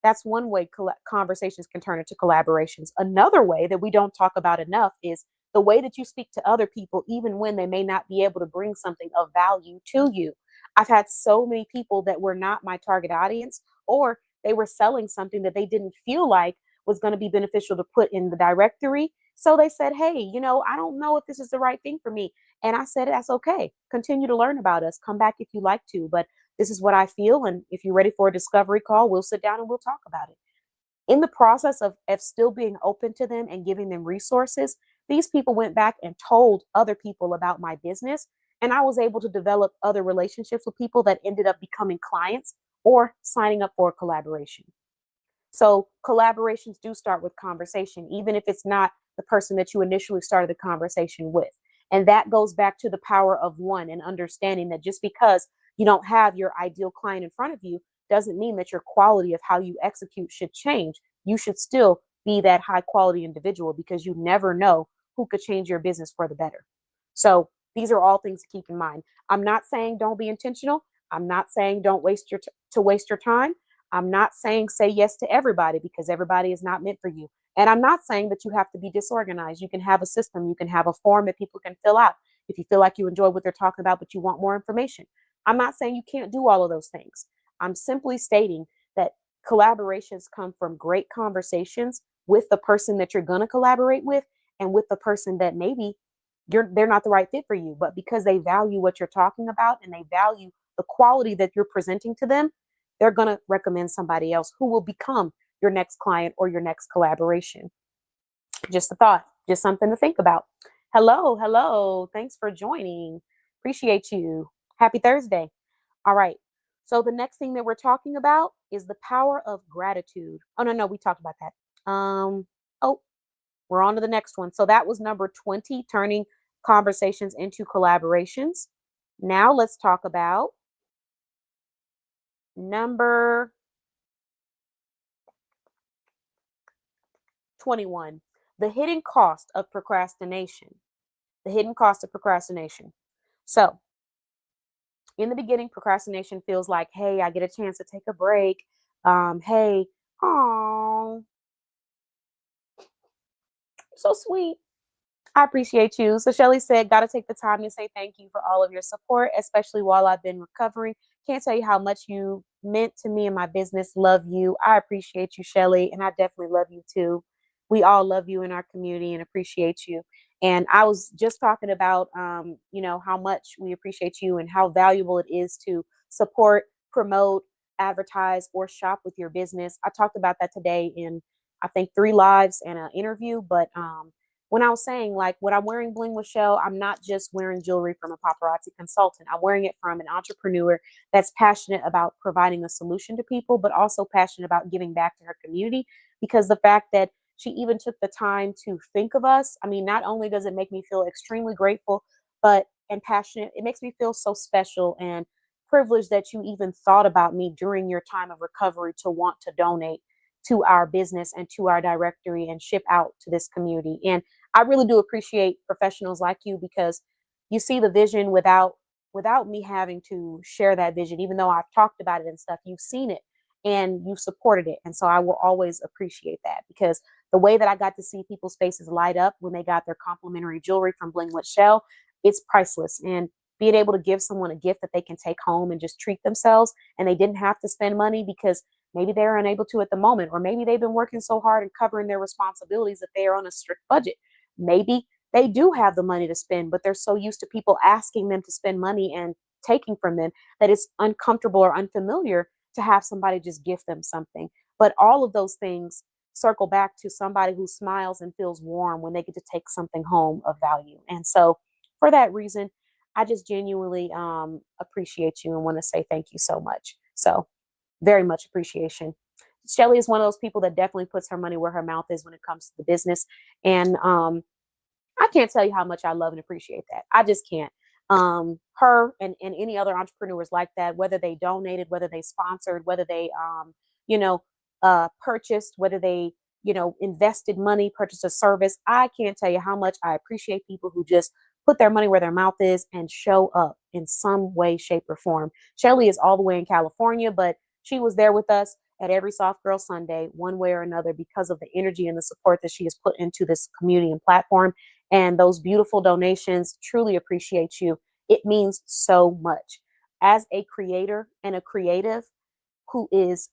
That's one way conversations can turn into collaborations. Another way that we don't talk about enough is the way that you speak to other people, even when they may not be able to bring something of value to you. I've had so many people that were not my target audience, or they were selling something that they didn't feel like was going to be beneficial to put in the directory. So they said, hey, I don't know if this is the right thing for me. And I said, that's okay. Continue to learn about us. Come back if you like to. But this is what I feel. And if you're ready for a discovery call, we'll sit down and we'll talk about it. In the process of still being open to them and giving them resources, these people went back and told other people about my business. And I was able to develop other relationships with people that ended up becoming clients or signing up for a collaboration. So collaborations do start with conversation, even if it's not the person that you initially started the conversation with. And that goes back to the power of one and understanding that just because you don't have your ideal client in front of you doesn't mean that your quality of how you execute should change. You should still be that high quality individual, because you never know who could change your business for the better. So these are all things to keep in mind. I'm not saying don't be intentional. I'm not saying don't waste your time. I'm not saying say yes to everybody, because everybody is not meant for you. And I'm not saying that you have to be disorganized. You can have a system, you can have a form that people can fill out if you feel like you enjoy what they're talking about, but you want more information. I'm not saying you can't do all of those things. I'm simply stating that collaborations come from great conversations with the person that you're going to collaborate with, and with the person that maybe they're not the right fit for you, but because they value what you're talking about and they value the quality that you're presenting to them, they're going to recommend somebody else who will become your next client or your next collaboration. Just a thought, just something to think about. Hello, hello. Thanks for joining. Appreciate you. Happy Thursday. All right. So the next thing that we're talking about is the power of gratitude. Oh, no, we talked about that. Oh, we're on to the next one. So that was number 20, turning conversations into collaborations. Now let's talk about number 21, the hidden cost of procrastination. The hidden cost of procrastination. So, in the beginning, procrastination feels like, hey, I get a chance to take a break. Hey, oh, so sweet. I appreciate you. So Shelly said, got to take the time to say thank you for all of your support, especially while I've been recovering. Can't tell you how much you meant to me and my business. Love you. I appreciate you, Shelly, and I definitely love you too. We all love you in our community and appreciate you. And I was just talking about, how much we appreciate you and how valuable it is to support, promote, advertise, or shop with your business. I talked about that today in, I think, three lives and an interview. But when I was saying, like, when I'm wearing Bling with Shell, I'm not just wearing jewelry from a paparazzi consultant. I'm wearing it from an entrepreneur that's passionate about providing a solution to people, but also passionate about giving back to her community. Because the fact that she even took the time to think of us, I mean, not only does it make me feel extremely grateful, but and passionate, it makes me feel so special and privileged that you even thought about me during your time of recovery to want to donate to our business and to our directory and ship out to this community. And I really do appreciate professionals like you, because you see the vision without me having to share that vision. Even though I've talked about it and stuff, you've seen it and you've supported it. And so I will always appreciate that, because the way that I got to see people's faces light up when they got their complimentary jewelry from Bling with Shell, it's priceless. And being able to give someone a gift that they can take home and just treat themselves, and they didn't have to spend money because maybe they're unable to at the moment, or maybe they've been working so hard and covering their responsibilities that they are on a strict budget. Maybe they do have the money to spend, but they're so used to people asking them to spend money and taking from them that it's uncomfortable or unfamiliar to have somebody just gift them something. But all of those things circle back to somebody who smiles and feels warm when they get to take something home of value. And so for that reason, I just genuinely appreciate you and want to say thank you so much. So very much appreciation. Shelly is one of those people that definitely puts her money where her mouth is when it comes to the business. And I can't tell you how much I love and appreciate that. I just can't. Her and any other entrepreneurs like that, whether they donated, whether they sponsored, whether they, you know, purchased, whether they, invested money, purchased a service. I can't tell you how much I appreciate people who just put their money where their mouth is and show up in some way, shape, or form. Shelly is all the way in California, but she was there with us at every Soft Girl Sunday, one way or another, because of the energy and the support that she has put into this community and platform. And those beautiful donations, truly appreciate you. It means so much. As a creator and a creative who is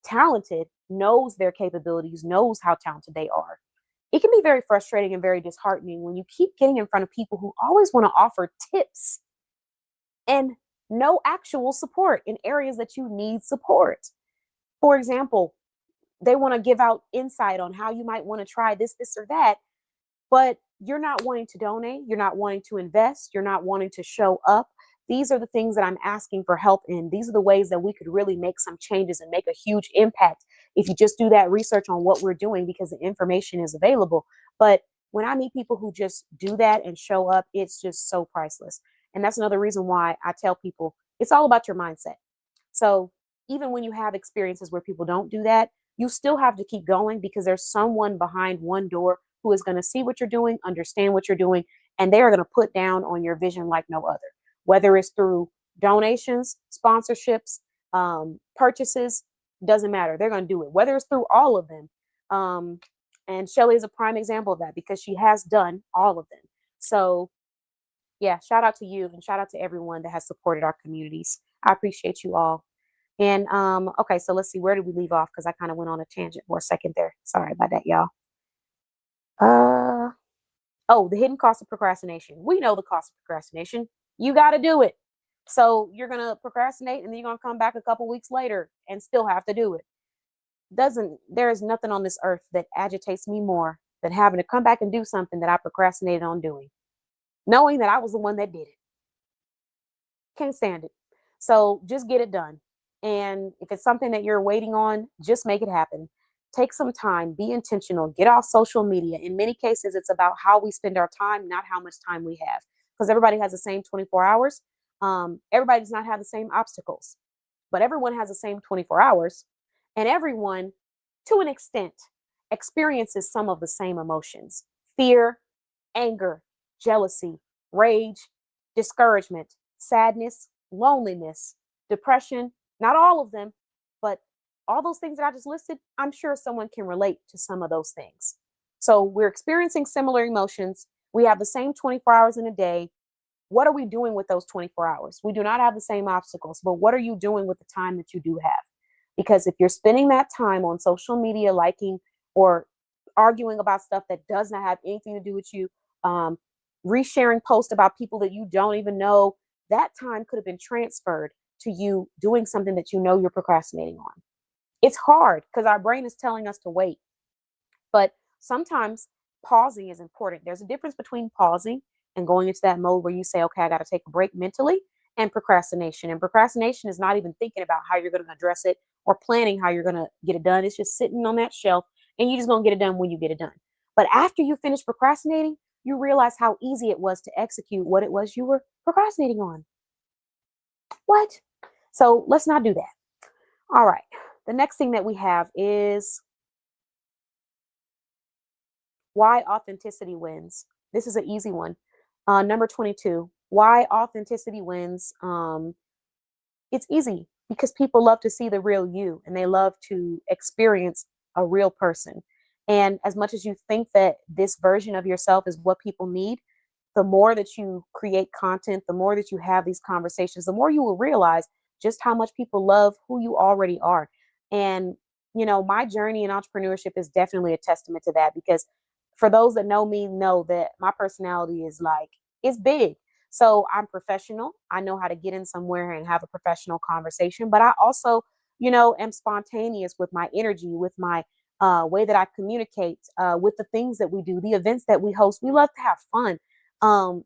talented, knows their capabilities, knows how talented they are, it can be very frustrating and very disheartening when you keep getting in front of people who always want to offer tips and no actual support in areas that you need support. For example, they want to give out insight on how you might want to try this, or that, but you're not wanting to donate, you're not wanting to invest, you're not wanting to show up. These are the things that I'm asking for help in. These are the ways that we could really make some changes and make a huge impact if you just do that research on what we're doing, because the information is available. But when I meet people who just do that and show up, it's just so priceless. And that's another reason why I tell people it's all about your mindset. So even when you have experiences where people don't do that, you still have to keep going, because there's someone behind one door who is going to see what you're doing, understand what you're doing, and they are going to put down on your vision like no other, whether it's through donations, sponsorships, purchases, doesn't matter. They're going to do it, whether it's through all of them. And Shelly is a prime example of that, because she has done all of them. So yeah, shout out to you and shout out to everyone that has supported our communities. I appreciate you all. And okay, so let's see, where did we leave off? Because I kind of went on a tangent for a second there. Sorry about that, y'all. Uh oh, the hidden cost of procrastination. We know the cost of procrastination. You got to do it. So you're gonna procrastinate, and then you're gonna come back a couple weeks later and still have to do it. Doesn't There is nothing on this earth that agitates me more than having to come back and do something that I procrastinated on doing, knowing that I was the one that did it. Can't stand it. So just get it done. And if it's something that you're waiting on, just make it happen. Take some time, be intentional, get off social media. In many cases, it's about how we spend our time, not how much time we have. Because everybody has the same 24 hours. Everybody does not have the same obstacles, but everyone has the same 24 hours. And everyone, to an extent, experiences some of the same emotions: fear, anger, jealousy, rage, discouragement, sadness, loneliness, depression. Not all of them, but all those things that I just listed, I'm sure someone can relate to some of those things. So we're experiencing similar emotions. We have the same 24 hours in a day. What are we doing with those 24 hours? We do not have the same obstacles, but what are you doing with the time that you do have? Because if you're spending that time on social media, liking or arguing about stuff that does not have anything to do with you, um, resharing posts about people that you don't even know, that time could have been transferred to you doing something that you know you're procrastinating on. It's hard because our brain is telling us to wait, but sometimes pausing is important. There's a difference between pausing and going into that mode where you say, okay, I got to take a break mentally, and procrastination. And procrastination is not even thinking about how you're going to address it or planning how you're going to get it done. It's just sitting on that shelf and you're just going to get it done when you get it done. But after you finish procrastinating, you realize how easy it was to execute what it was you were procrastinating on. What? So let's not do that. All right. The next thing that we have is why authenticity wins. This is an easy one. Number 22, why authenticity wins. It's easy because people love to see the real you and they love to experience a real person. And as much as you think that this version of yourself is what people need, the more that you create content, the more that you have these conversations, the more you will realize just how much people love who you already are. And, my journey in entrepreneurship is definitely a testament to that because for those that know me, know that my personality is like, it's big. So I'm professional. I know how to get in somewhere and have a professional conversation, but I also, am spontaneous with my energy, with my way that I communicate, with the things that we do, the events that we host. We love to have fun.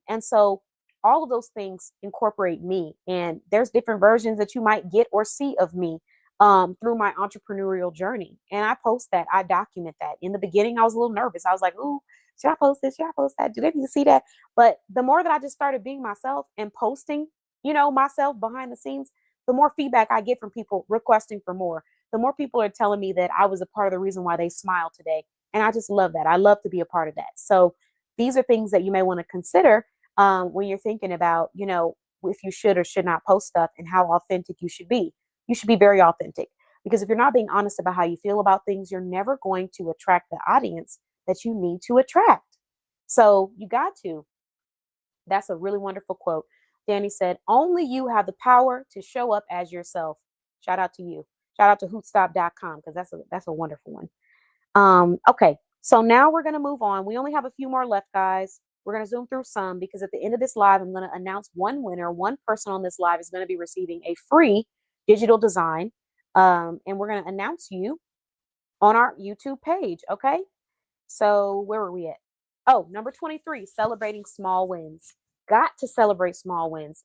And so all of those things incorporate me. And there's different versions that you might get or see of me through my entrepreneurial journey. And I post that, I document that. In the beginning, I was a little nervous. I was like, ooh, should I post this? Should I post that? Do they need to see that? But the more that I just started being myself and posting, myself behind the scenes, the more feedback I get from people requesting for more. The more people are telling me that I was a part of the reason why they smiled today. And I just love that. I love to be a part of that. So these are things that you may want to consider when you're thinking about, if you should or should not post stuff and how authentic you should be. You should be very authentic because if you're not being honest about how you feel about things, you're never going to attract the audience that you need to attract. So you got to. That's a really wonderful quote. Danny said, only you have the power to show up as yourself. Shout out to you. Shout out to hootstop.com because that's a wonderful one. Okay, so now we're going to move on. We only have a few more left, guys. We're going to zoom through some because at the end of this live, I'm going to announce one winner. One person on this live is going to be receiving a free digital design. And we're going to announce you on our YouTube page. Okay, so where were we at? Oh, number 23, celebrating small wins. Got to celebrate small wins.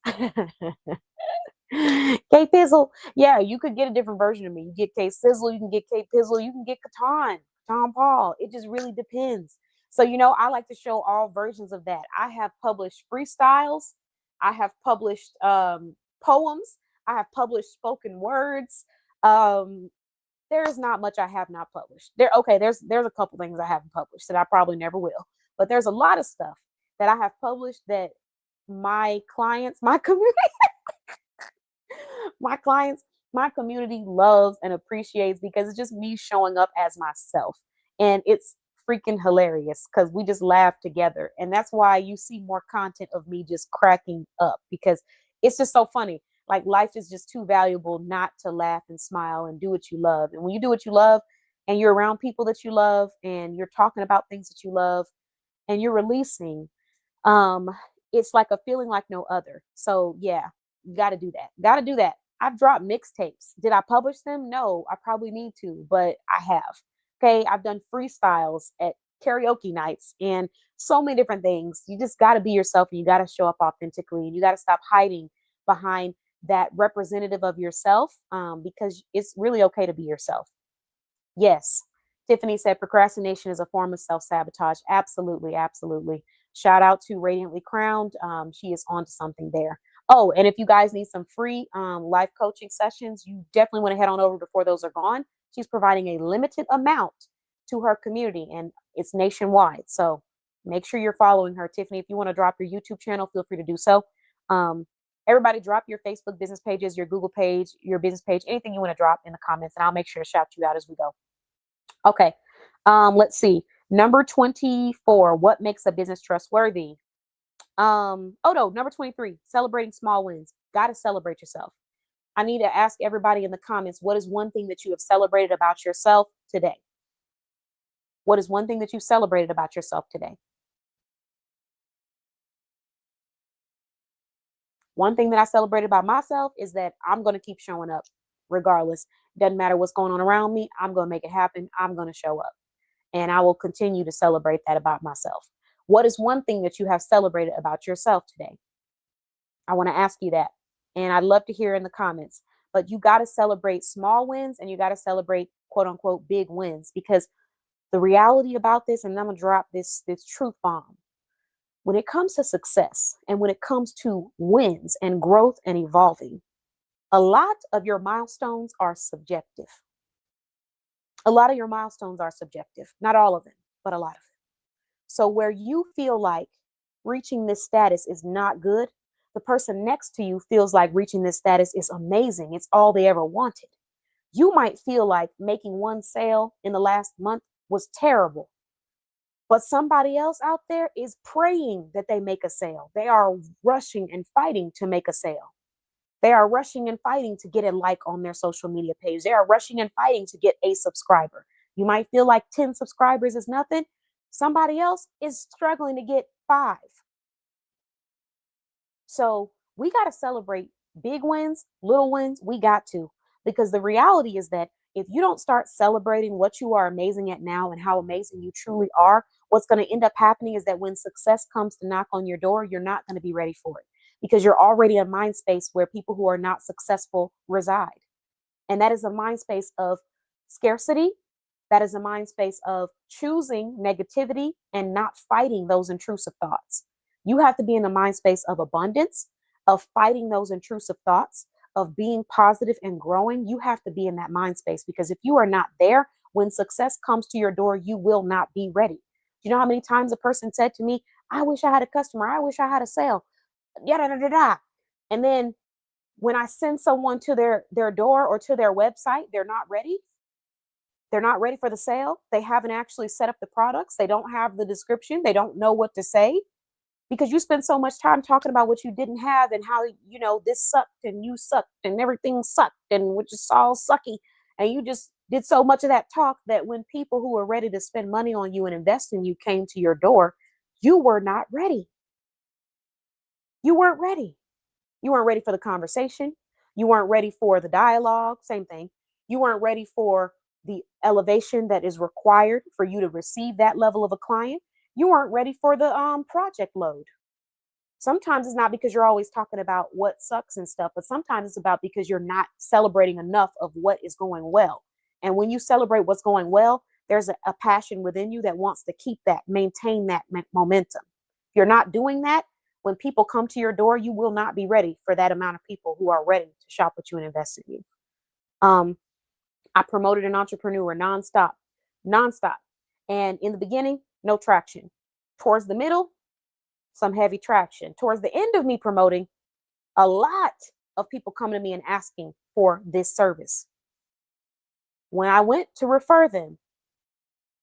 K Pizzle, yeah, you could get a different version of me. You get K Sizzle, you can get K Pizzle, you can get Catan, Tom Paul. It just really depends. So, I like to show all versions of that. I have published freestyles, I have published poems, I have published spoken words. There's not much I have not published. There's a couple things I haven't published that I probably never will. But there's a lot of stuff that I have published that my clients, my community my clients, my community loves and appreciates because it's just me showing up as myself. And it's freaking hilarious because we just laugh together. And that's why you see more content of me just cracking up because it's just so funny. Like life is just too valuable not to laugh and smile and do what you love. And when you do what you love and you're around people that you love and you're talking about things that you love and you're releasing, um, it's like a feeling like no other. So yeah, got to do that. Got to do that. I've dropped mixtapes. Did I publish them? No, I probably need to, but I have. Okay, I've done freestyles at karaoke nights and so many different things. You just got to be yourself and you got to show up authentically and you got to stop hiding behind that representative of yourself because it's really okay to be yourself. Yes. Tiffany said procrastination is a form of self-sabotage. Absolutely, absolutely. Shout out to Radiantly Crowned. She is on to something there. Oh, and if you guys need some free life coaching sessions, you definitely want to head on over before those are gone. She's providing a limited amount to her community and it's nationwide. So make sure you're following her. Tiffany, if you want to drop your YouTube channel, feel free to do so. Everybody drop your Facebook business pages, your Google page, your business page, anything you want to drop in the comments, and I'll make sure to shout you out as we go. Okay. Let's see. Number 24, what makes a business trustworthy? Oh no, number 23, celebrating small wins. Got to celebrate yourself. I need to ask everybody in the comments, what is one thing that you have celebrated about yourself today? What is one thing that you celebrated about yourself today? One thing that I celebrated about myself is that I'm going to keep showing up regardless. Doesn't matter what's going on around me. I'm going to make it happen. I'm going to show up. And I will continue to celebrate that about myself. What is one thing that you have celebrated about yourself today? I want to ask you that. And I'd love to hear in the comments. But you got to celebrate small wins and you got to celebrate quote unquote big wins, because the reality about this, and I'm going to drop this truth bomb. When it comes to success and when it comes to wins and growth and evolving, a lot of your milestones are subjective. A lot of your milestones are subjective. Not all of them, but a lot of them. So where you feel like reaching this status is not good, the person next to you feels like reaching this status is amazing. It's all they ever wanted. You might feel like making one sale in the last month was terrible, but somebody else out there is praying that they make a sale. They are rushing and fighting to make a sale. They are rushing and fighting to get a like on their social media page. They are rushing and fighting to get a subscriber. You might feel like 10 subscribers is nothing. Somebody else is struggling to get 5. So we got to celebrate big wins, little wins. We got to, because the reality is that if you don't start celebrating what you are amazing at now and how amazing you truly are, what's going to end up happening is that when success comes to knock on your door, you're not going to be ready for it, because you're already in a mind space where people who are not successful reside. And that is a mind space of scarcity. That is a mind space of choosing negativity and not fighting those intrusive thoughts. You have to be in the mind space of abundance, of fighting those intrusive thoughts, of being positive and growing. You have to be in that mind space, because if you are not there, when success comes to your door, you will not be ready. Do you know how many times a person said to me, I wish I had a customer. I wish I had a sale. Yada, da, da, da. And then when I send someone to their door or to their website, they're not ready. They're not ready for the sale. They haven't actually set up the products. They don't have the description. They don't know what to say, because you spend so much time talking about what you didn't have and how, this sucked and you sucked and everything sucked and which is all sucky. And you just did so much of that talk that when people who were ready to spend money on you and invest in you came to your door, you were not ready. You weren't ready. You weren't ready for the conversation. You weren't ready for the dialogue. Same thing. You weren't ready for the elevation that is required for you to receive that level of a client. You weren't ready for the project load. Sometimes it's not because you're always talking about what sucks and stuff, but sometimes it's about because you're not celebrating enough of what is going well. And when you celebrate what's going well, there's a passion within you that wants to keep that, maintain that momentum. If you're not doing that, when people come to your door, you will not be ready for that amount of people who are ready to shop with you and invest in you. I promoted an entrepreneur nonstop. And in the beginning, no traction. Towards the middle, some heavy traction. Towards the end of me promoting, a lot of people coming to me and asking for this service. When I went to refer them,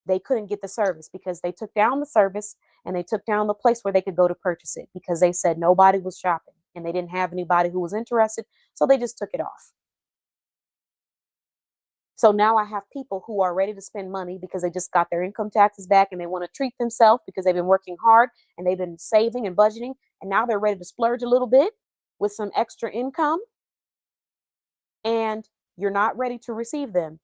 they couldn't get the service because they took down the service and they took down the place where they could go to purchase it, because they said nobody was shopping and they didn't have anybody who was interested. So they just took it off. So now I have people who are ready to spend money because they just got their income taxes back and they want to treat themselves because they've been working hard and they've been saving and budgeting. And now they're ready to splurge a little bit with some extra income. And you're not ready to receive them.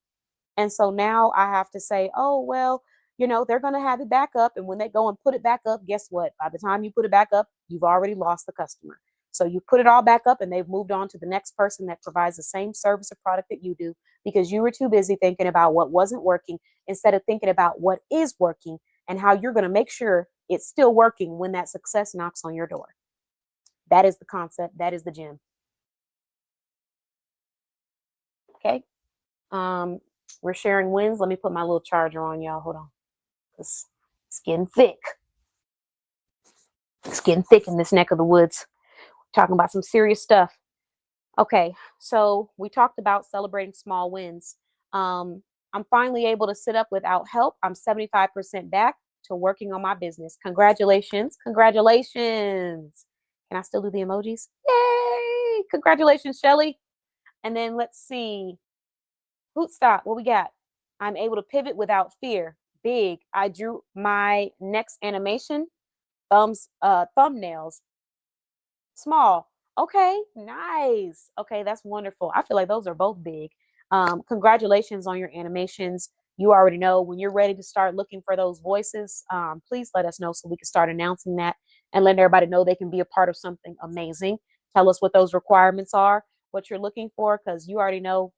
And so now I have to say, oh, well, they're going to have it back up. And when they go and put it back up, guess what? By the time you put it back up, you've already lost the customer. So you put it all back up and they've moved on to the next person that provides the same service or product that you do, because you were too busy thinking about what wasn't working instead of thinking about what is working and how you're going to make sure it's still working when that success knocks on your door. That is the concept. That is the gem. Okay. We're sharing wins. Let me put my little charger on, y'all. Hold on. It's getting thick. It's getting thick in this neck of the woods. Talking about some serious stuff. Okay, so we talked about celebrating small wins. I'm finally able to sit up without help. I'm 75% back to working on my business. Congratulations. Congratulations. Can I still do the emojis? Yay! Congratulations, Shelly. And then let's see. Hootstop, what we got? I'm able to pivot without fear. big. I drew my next animation, thumbnails, small. Okay, nice. Okay, that's wonderful. I feel like those are both big. Congratulations on your animations. You already know when you're ready to start looking for those voices. Please let us know so we can start announcing that and letting everybody know they can be a part of something amazing. Tell us what those requirements are, what you're looking for, because you already know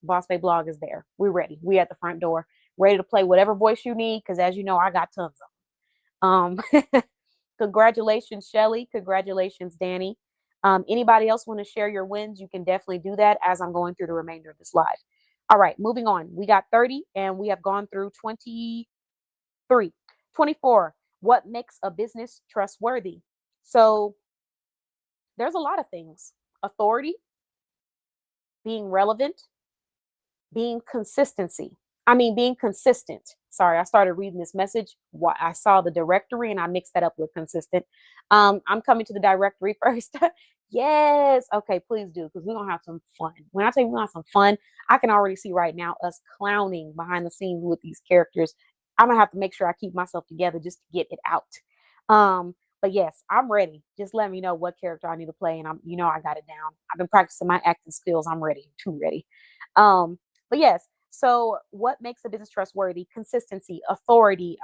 Boss Bay Blog is there. We're ready. We at the front door, ready to play whatever voice you need. Because as you know, I got tons of them. Congratulations, Shelly. Congratulations, Danny. Anybody else want to share your wins? You can definitely do that as I'm going through the remainder of this live. All right, moving on. We got 30 and we have gone through 23, 24. What makes a business trustworthy? So there's a lot of things. Authority, being relevant, being consistent. Sorry, I started reading this message. I saw the directory and I mixed that up with consistent. I'm coming to the directory first. Yes. Okay, please do, because we're gonna have some fun. When I tell you we're gonna have some fun, I can already see right now us clowning behind the scenes with these characters. I'm gonna have to make sure I keep myself together just to get it out. But yes, I'm ready. Just let me know what character I need to play, and I got it down. I've been practicing my acting skills. I'm ready, too ready. But yes, so what makes a business trustworthy? Consistency, authority,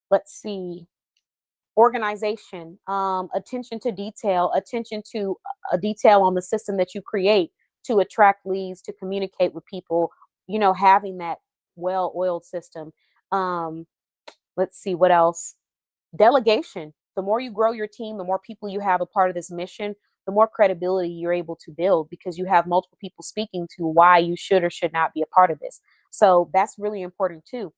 let's see, organization, attention to detail, attention to a detail on the system that you create to attract leads, to communicate with people, having that well-oiled system. Um, let's see what else. Delegation. The more you grow your team, the more people you have a part of this mission, the more credibility you're able to build because you have multiple people speaking to why you should or should not be a part of this. So that's really important too.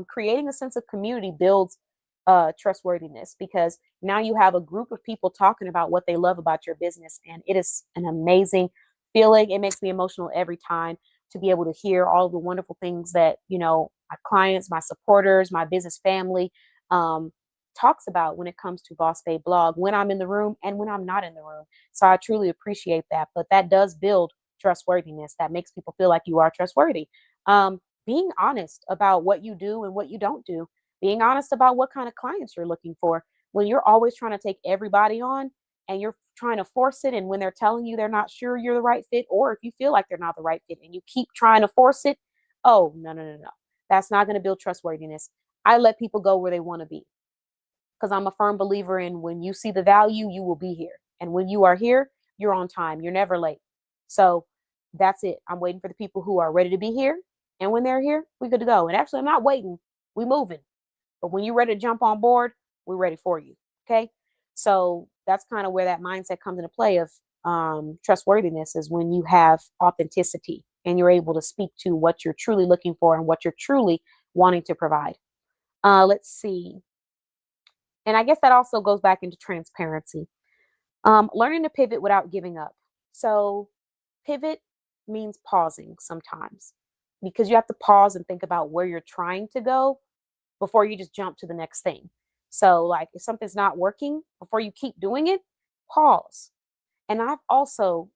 Creating a sense of community builds trustworthiness because now you have a group of people talking about what they love about your business. And it is an amazing feeling. It makes me emotional every time to be able to hear all the wonderful things that, my clients, my supporters, my business family, um, talks about when it comes to Boss Babe Blog, when I'm in the room and when I'm not in the room. So I truly appreciate that. But that does build trustworthiness. That makes people feel like you are trustworthy. Being honest about what you do and what you don't do, being honest about what kind of clients you're looking for. When you're always trying to take everybody on and you're trying to force it, and when they're telling you they're not sure you're the right fit, or if you feel like they're not the right fit and you keep trying to force it, oh, no, no, no, no. That's not going to build trustworthiness. I let people go where they want to be because I'm a firm believer in when you see the value, you will be here. And when you are here, you're on time. You're never late. So that's it. I'm waiting for the people who are ready to be here. And when they're here, we're good to go. And actually, I'm not waiting. We moving. But when you're ready to jump on board, we're ready for you. Okay. So that's kind of where that mindset comes into play of trustworthiness is when you have authenticity and you're able to speak to what you're truly looking for and what you're truly wanting to provide. Let's see. And I guess that also goes back into transparency. Learning to pivot without giving up. So, pivot means pausing sometimes because you have to pause and think about where you're trying to go before you just jump to the next thing. So, like if something's not working, before you keep doing it, pause. And I've also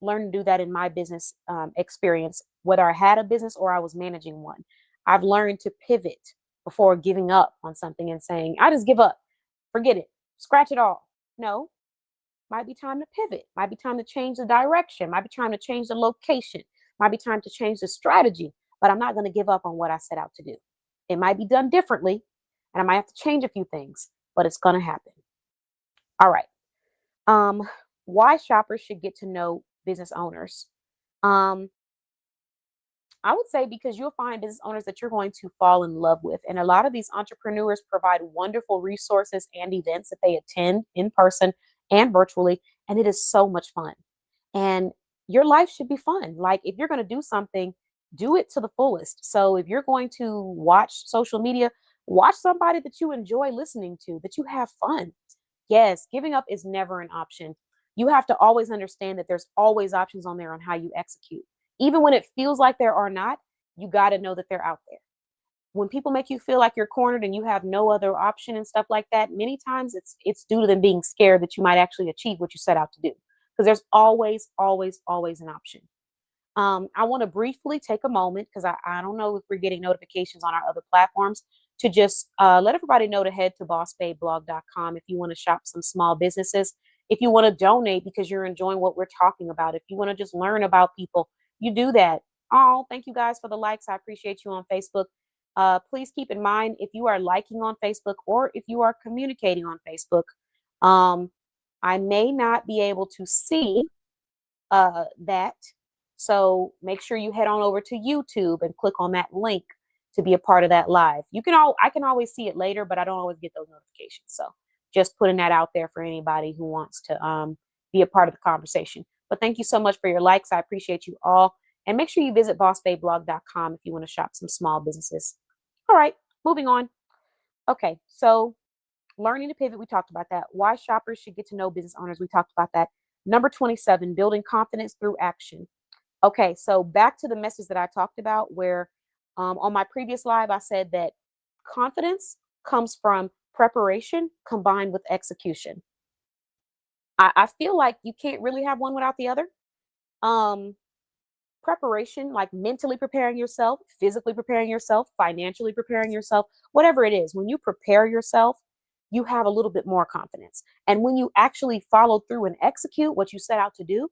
learned to do that in my business experience, whether I had a business or I was managing one. I've learned to pivot before giving up on something and saying, I just give up, forget it, scratch it all. No, might be time to pivot, might be time to change the direction, might be time to change the location, might be time to change the strategy, but I'm not going to give up on what I set out to do. It might be done differently, and I might have to change a few things, but it's going to happen. All right. Um, why shoppers should get to know business owners. Um, I would say because you'll find business owners that you're going to fall in love with. And a lot of these entrepreneurs provide wonderful resources and events that they attend in person and virtually. And it is so much fun. And your life should be fun. Like if you're going to do something, do it to the fullest. So if you're going to watch social media, watch somebody that you enjoy listening to, that you have fun. Yes, giving up is never an option. You have to always understand that there's always options on there on how you execute. Even when it feels like there are not, you got to know that they're out there. When people make you feel like you're cornered and you have no other option and stuff like that, many times it's due to them being scared that you might actually achieve what you set out to do. Because there's always, always, always an option. I want to briefly take a moment because I don't know if we're getting notifications on our other platforms to just let everybody know to head to bossbabeblog.com if you want to shop some small businesses. If you want to donate because you're enjoying what we're talking about, if you want to just learn about people, you do that. Oh, thank you guys for the likes. I appreciate you on Facebook. Please keep in mind if you are liking on Facebook or if you are communicating on Facebook, um, I may not be able to see that. So make sure you head on over to YouTube and click on that link to be a part of that live. I can always see it later, but I don't always get those notifications. So just putting that out there for anybody who wants to be a part of the conversation. But thank you so much for your likes. I appreciate you all. And make sure you visit bossbabeblog.com if you want to shop some small businesses. All right, moving on. Okay, so learning to pivot, we talked about that. Why shoppers should get to know business owners, we talked about that. Number 27, building confidence through action. Okay, so back to the message that I talked about where on my previous live, I said that confidence comes from preparation combined with execution. I feel like you can't really have one without the other. Um, Preparation, like mentally preparing yourself, physically preparing yourself, financially preparing yourself, whatever it is, when you prepare yourself, you have a little bit more confidence. And when you actually follow through and execute what you set out to do,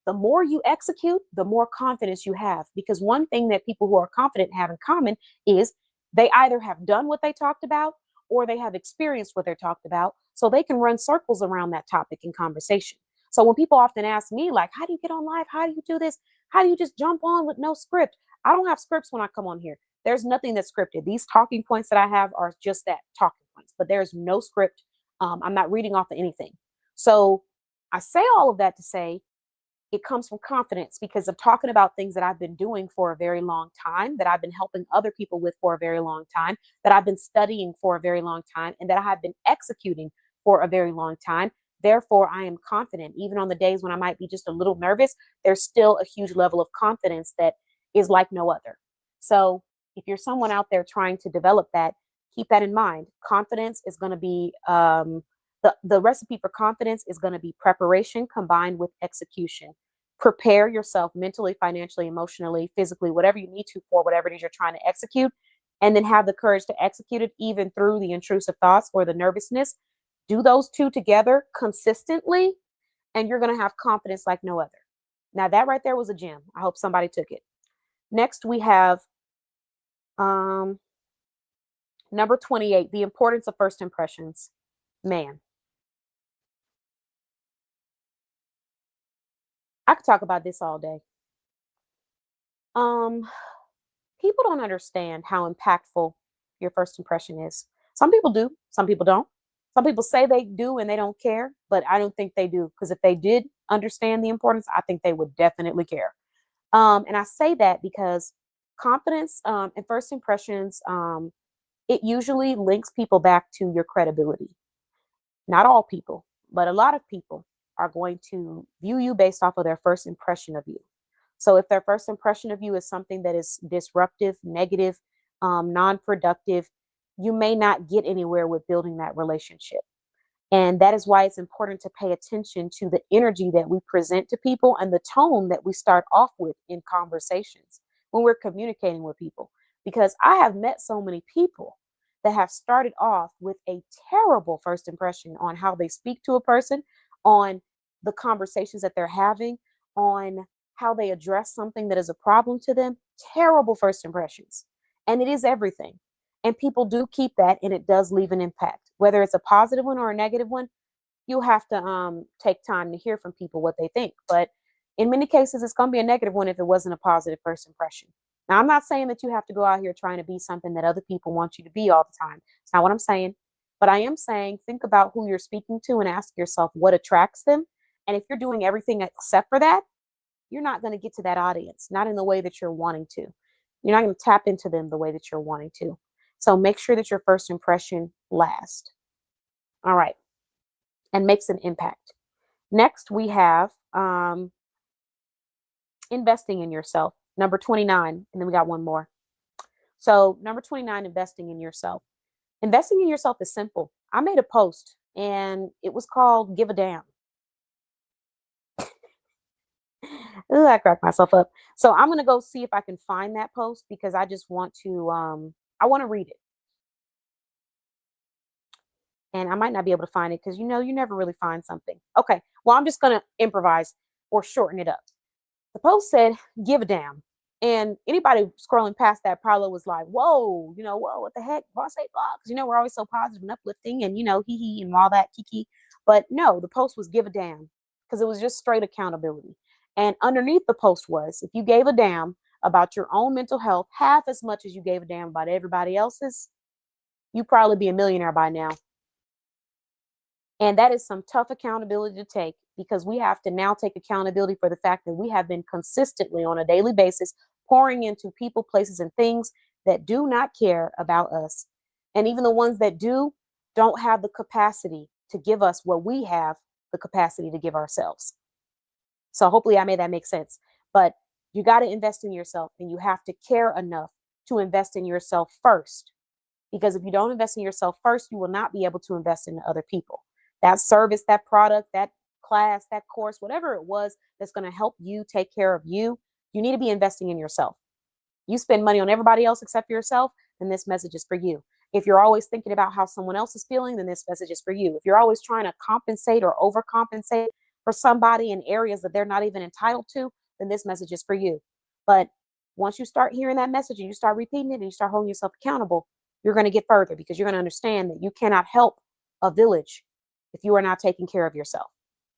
the more you execute, the more confidence you have. Because one thing that people who are confident have in common is they either have done what they talked about or they have experienced what they talked about. So they can run circles around that topic in conversation. So when people often ask me, like, how do you get on live? How do you do this? How do you just jump on with no script? I don't have scripts when I come on here. There's nothing that's scripted. These talking points that I have are just that, talking points, but there's no script. I'm not reading off of anything. So I say all of that to say it comes from confidence because of talking about things that I've been doing for a very long time, that I've been helping other people with for a very long time, that I've been studying for a very long time, and that I have been executing for a very long time. Therefore, I am confident. Even on the days when I might be just a little nervous, there's still a huge level of confidence that is like no other. So if you're someone out there trying to develop that, keep that in mind. Confidence is going to be the recipe for confidence is going to be preparation combined with execution. Prepare yourself mentally, financially, emotionally, physically, whatever you need to for whatever it is you're trying to execute, and then have the courage to execute it even through the intrusive thoughts or the nervousness. Do those two together consistently, and you're going to have confidence like no other. Now, that right there was a gem. I hope somebody took it. Next, we have um, number 28, the importance of first impressions. Man, I could talk about this all day. Um, People don't understand how impactful your first impression is. Some people do, some people don't. Some people say they do and they don't care, but I don't think they do because if they did understand the importance, I think they would definitely care. And I say that because confidence and first impressions, it usually links people back to your credibility. Not all people, but a lot of people are going to view you based off of their first impression of you. So if their first impression of you is something that is disruptive, negative, non-productive, you may not get anywhere with building that relationship. And that is why it's important to pay attention to the energy that we present to people and the tone that we start off with in conversations when we're communicating with people. Because I have met so many people that have started off with a terrible first impression on how they speak to a person, on the conversations that they're having, on how they address something that is a problem to them. Terrible first impressions. And it is everything. And people do keep that, and it does leave an impact. Whether it's a positive one or a negative one, you have to take time to hear from people what they think. But in many cases, it's going to be a negative one if it wasn't a positive first impression. Now, I'm not saying that you have to go out here trying to be something that other people want you to be all the time. It's not what I'm saying. But I am saying think about who you're speaking to and ask yourself what attracts them. And if you're doing everything except for that, you're not going to get to that audience, not in the way that you're wanting to. You're not going to tap into them the way that you're wanting to. So make sure that your first impression lasts. All right. And makes an impact. Next, we have investing in yourself. Number 29. And then we got one more. So number 29, investing in yourself. Investing in yourself is simple. I made a post and it was called Give a Damn. Ooh, I cracked myself up. So I'm gonna go see if I can find that post because I just want to I want to read it. And I might not be able to find it because you never really find something. Okay. Well, I'm just gonna improvise or shorten it up. The post said, give a damn. And anybody scrolling past that probably was like, whoa, whoa, what the heck? Boss ain't blah. Because, we're always so positive and uplifting and, hee hee and all that kiki. But no, the post was give a damn because it was just straight accountability. And underneath the post was, if you gave a damn about your own mental health half as much as you gave a damn about everybody else's, you'd probably be a millionaire by now. And that is some tough accountability to take because we have to now take accountability for the fact that we have been consistently on a daily basis pouring into people, places, and things that do not care about us. And even the ones that do don't have the capacity to give us what we have the capacity to give ourselves. So hopefully I made that make sense. But you got to invest in yourself and you have to care enough to invest in yourself first. Because if you don't invest in yourself first, you will not be able to invest in other people. That service, that product, that class, that course, whatever it was that's going to help you take care of you, you need to be investing in yourself. You spend money on everybody else except for yourself, then this message is for you. If you're always thinking about how someone else is feeling, then this message is for you. If you're always trying to compensate or overcompensate for somebody in areas that they're not even entitled to, then this message is for you. But once you start hearing that message and you start repeating it and you start holding yourself accountable, you're going to get further because you're going to understand that you cannot help a village if you are not taking care of yourself.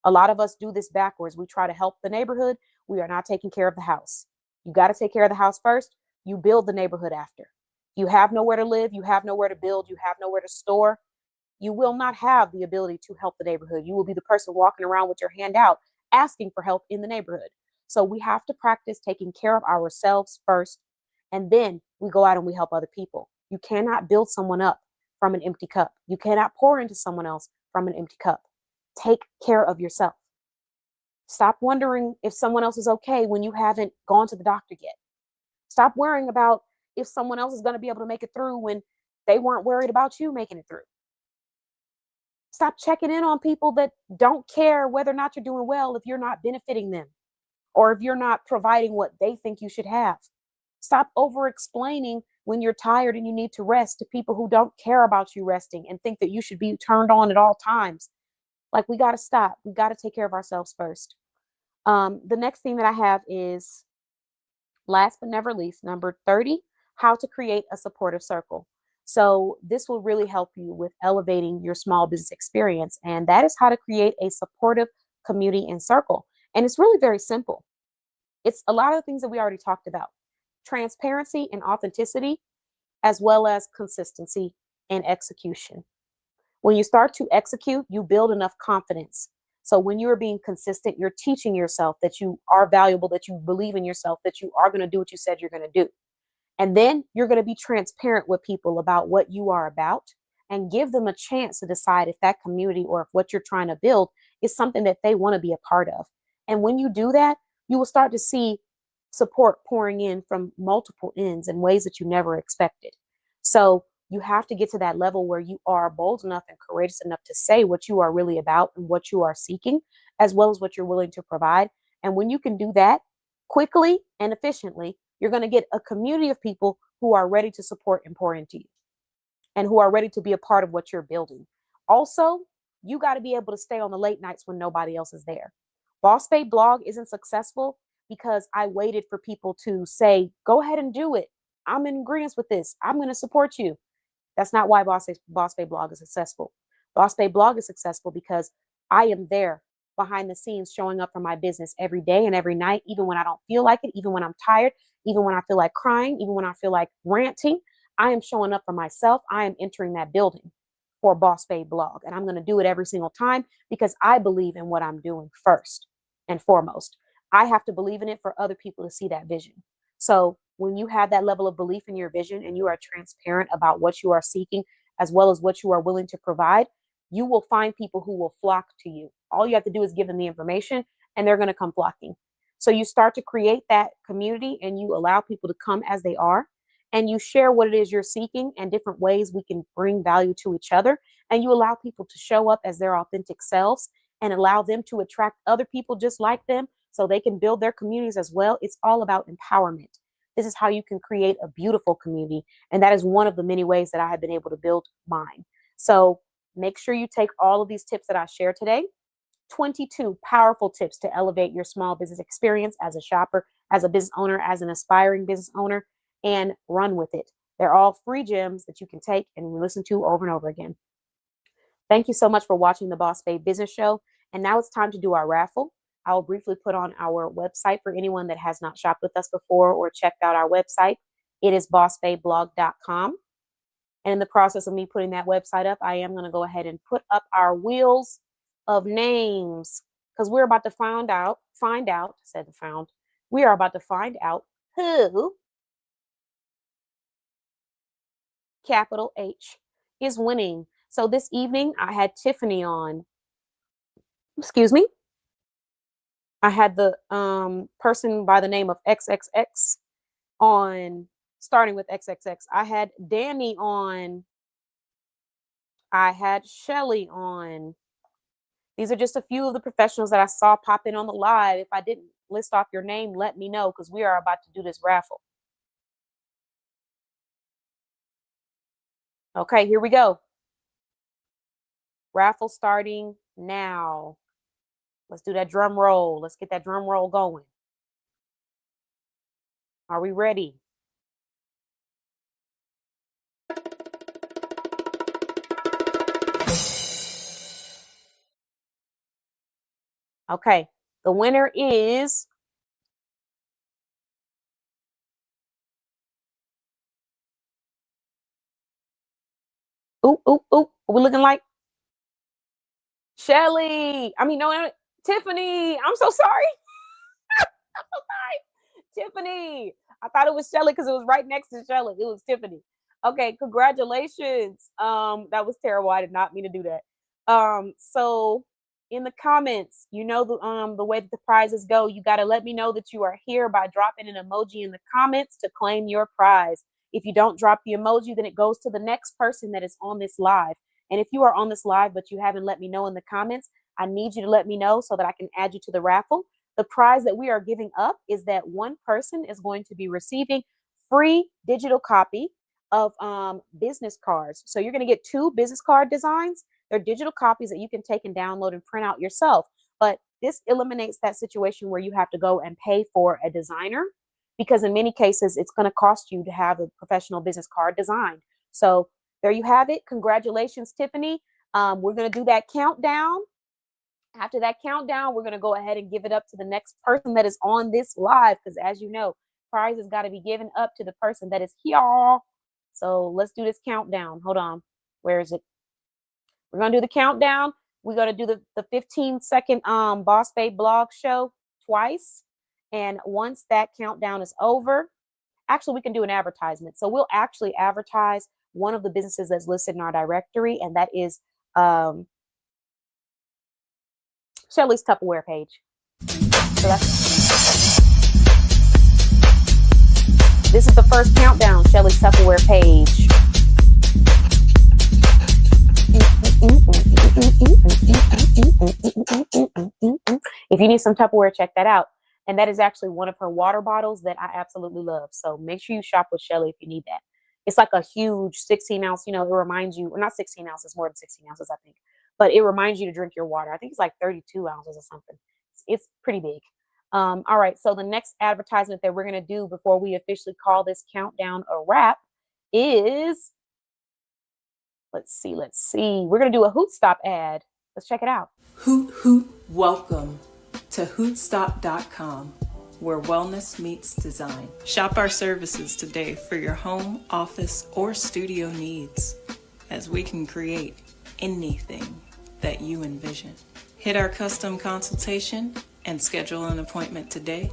A lot of us do this backwards. We try to help the neighborhood. We are not taking care of the house. You got to take care of the house first. You build the neighborhood after. You have nowhere to live. You have nowhere to build. You have nowhere to store. You will not have the ability to help the neighborhood. You will be the person walking around with your hand out asking for help in the neighborhood. So we have to practice taking care of ourselves first, and then we go out and we help other people. You cannot build someone up from an empty cup. You cannot pour into someone else from an empty cup. Take care of yourself. Stop wondering if someone else is okay when you haven't gone to the doctor yet. Stop worrying about if someone else is going to be able to make it through when they weren't worried about you making it through. Stop checking in on people that don't care whether or not you're doing well if you're not benefiting them or if you're not providing what they think you should have. Stop over explaining when you're tired and you need to rest to people who don't care about you resting and think that you should be turned on at all times. Like, we got to stop. We got to take care of ourselves first. The next thing that I have is, last but never least, number 30, how to create a supportive circle. So this will really help you with elevating your small business experience. And that is how to create a supportive community and circle. And it's really very simple. It's a lot of the things that we already talked about: transparency and authenticity, as well as consistency and execution. When you start to execute, you build enough confidence. So when you're being consistent, you're teaching yourself that you are valuable, that you believe in yourself, that you are going to do what you said you're going to do. And then you're going to be transparent with people about what you are about and give them a chance to decide if that community or if what you're trying to build is something that they want to be a part of. And when you do that, you will start to see support pouring in from multiple ends in ways that you never expected. So you have to get to that level where you are bold enough and courageous enough to say what you are really about and what you are seeking, as well as what you're willing to provide. And when you can do that quickly and efficiently, you're going to get a community of people who are ready to support and pour into you and who are ready to be a part of what you're building. Also, you got to be able to stay on the late nights when nobody else is there. Boss Babe blog isn't successful because I waited for people to say, go ahead and do it. I'm in agreement with this. I'm going to support you. That's not why Boss Babe blog is successful. Boss Babe blog is successful because I am there behind the scenes showing up for my business every day and every night, even when I don't feel like it, even when I'm tired, even when I feel like crying, even when I feel like ranting. I am showing up for myself. I am entering that building for Boss Babe blog. And I'm going to do it every single time because I believe in what I'm doing first and foremost. I have to believe in it for other people to see that vision. So when you have that level of belief in your vision and you are transparent about what you are seeking, as well as what you are willing to provide, you will find people who will flock to you. All you have to do is give them the information and they're going to come flocking. So you start to create that community and you allow people to come as they are, and you share what it is you're seeking and different ways we can bring value to each other. And you allow people to show up as their authentic selves and allow them to attract other people just like them so they can build their communities as well. It's all about empowerment. This is how you can create a beautiful community. And that is one of the many ways that I have been able to build mine. So make sure you take all of these tips that I share today. 22 powerful tips to elevate your small business experience as a shopper, as a business owner, as an aspiring business owner, and run with it. They're all free gems that you can take and listen to over and over again. Thank you so much for watching the Boss Babe Business Show. And now it's time to do our raffle. I will briefly put on our website for anyone that has not shopped with us before or checked out our website. It is bossbabeblog.com. And in the process of me putting that website up, I am going to go ahead and put up our wheels of names, because we're about to we are about to find out who, capital H, is winning. So this evening I had Tiffany on. Excuse me. I had the person by the name of XXX on, starting with XXX. I had Danny on. I had Shelly on. These are just a few of the professionals that I saw pop in on the live. If I didn't list off your name, let me know, because we are about to do this raffle. Okay, here we go. Raffle starting now. Let's do that drum roll. Let's get that drum roll going. Are we ready? Okay, the winner is Are we looking like Shelly? No, Tiffany. I'm so sorry. I'm so sorry. Tiffany. I thought it was Shelly because it was right next to Shelly. It was Tiffany. Okay, congratulations. That was terrible. I did not mean to do that. So in the comments, the way that the prizes go, you got to let me know that you are here by dropping an emoji in the comments to claim your prize. If you don't drop the emoji, then it goes to the next person that is on this live. And if you are on this live, but you haven't let me know in the comments, I need you to let me know so that I can add you to the raffle. The prize that we are giving up is that one person is going to be receiving free digital copy of business cards. So you're going to get 2 business card designs. They're digital copies that you can take and download and print out yourself. But this eliminates that situation where you have to go and pay for a designer, because in many cases, it's going to cost you to have a professional business card designed. So there you have it. Congratulations, Tiffany. We're going to do that countdown. After that countdown, we're going to go ahead and give it up to the next person that is on this live, because as you know, prizes got to be given up to the person that is here. So let's do this countdown. Hold on. Where is it? We're going to do the countdown. We're going to do the 15-second Boss Babe blog show twice. And once that countdown is over, actually, we can do an advertisement. So we'll actually advertise one of the businesses that's listed in our directory, and that is Shelly's Tupperware page. So this is the first countdown, Shelly's Tupperware page. If you need some Tupperware, check that out. And that is actually one of her water bottles that I absolutely love. So make sure you shop with Shelly if you need that. It's like a huge 16-ounce, it reminds you, or not 16 ounces, more than 16 ounces, I think. But it reminds you to drink your water. I think it's like 32 ounces or something. It's pretty big. All right, so the next advertisement that we're going to do before we officially call this countdown a wrap is, let's see. We're going to do a Hootstop ad. Let's check it out. Hoot hoot, welcome to Hootstop.com, where wellness meets design. Shop our services today for your home, office, or studio needs, as we can create anything that you envision. Hit our custom consultation and schedule an appointment today,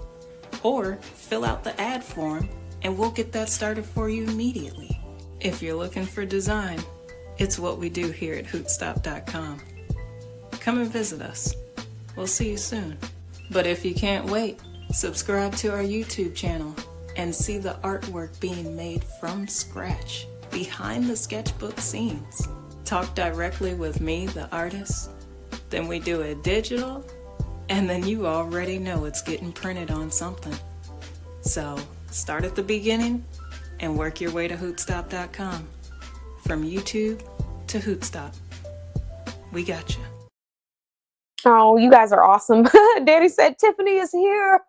or fill out the ad form and we'll get that started for you immediately. If you're looking for design, it's what we do here at Hootstop.com. Come and visit us. We'll see you soon. But if you can't wait, subscribe to our YouTube channel and see the artwork being made from scratch, behind the sketchbook scenes. Talk directly with me, the artist, then we do it digital, And then you already know it's getting printed on something. So start at the beginning and work your way to Hootstop.com. From YouTube to Hootstop. We got you. Oh, you guys are awesome. Danny said Tiffany is here.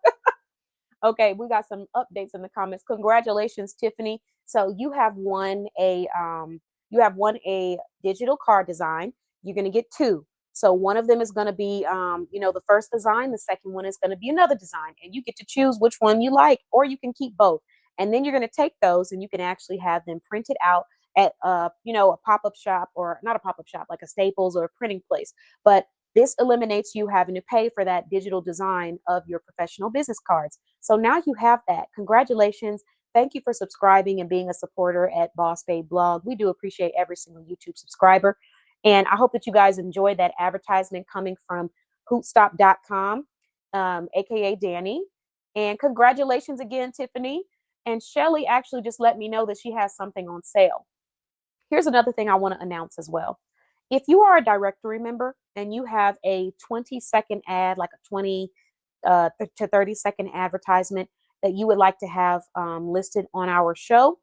Okay, we got some updates in the comments. Congratulations, Tiffany. So you have won a digital card design. You're gonna get two. So one of them is gonna be the first design, the second one is gonna be another design, and you get to choose which one you like, or you can keep both. And then you're gonna take those and you can actually have them printed out at a pop-up shop, or not a pop-up shop, like a Staples or a printing place. But this eliminates you having to pay for that digital design of your professional business cards. So now you have that. Congratulations. Thank you for subscribing and being a supporter at Boss Babe Blog. We do appreciate every single YouTube subscriber. And I hope that you guys enjoyed that advertisement coming from hootstop.com, aka Danny. And congratulations again, Tiffany. And Shelly actually just let me know that she has something on sale. Here's another thing I want to announce as well. If you are a directory member and you have a 20-second ad, like a 20 to 30-second advertisement that you would like to have listed on our show,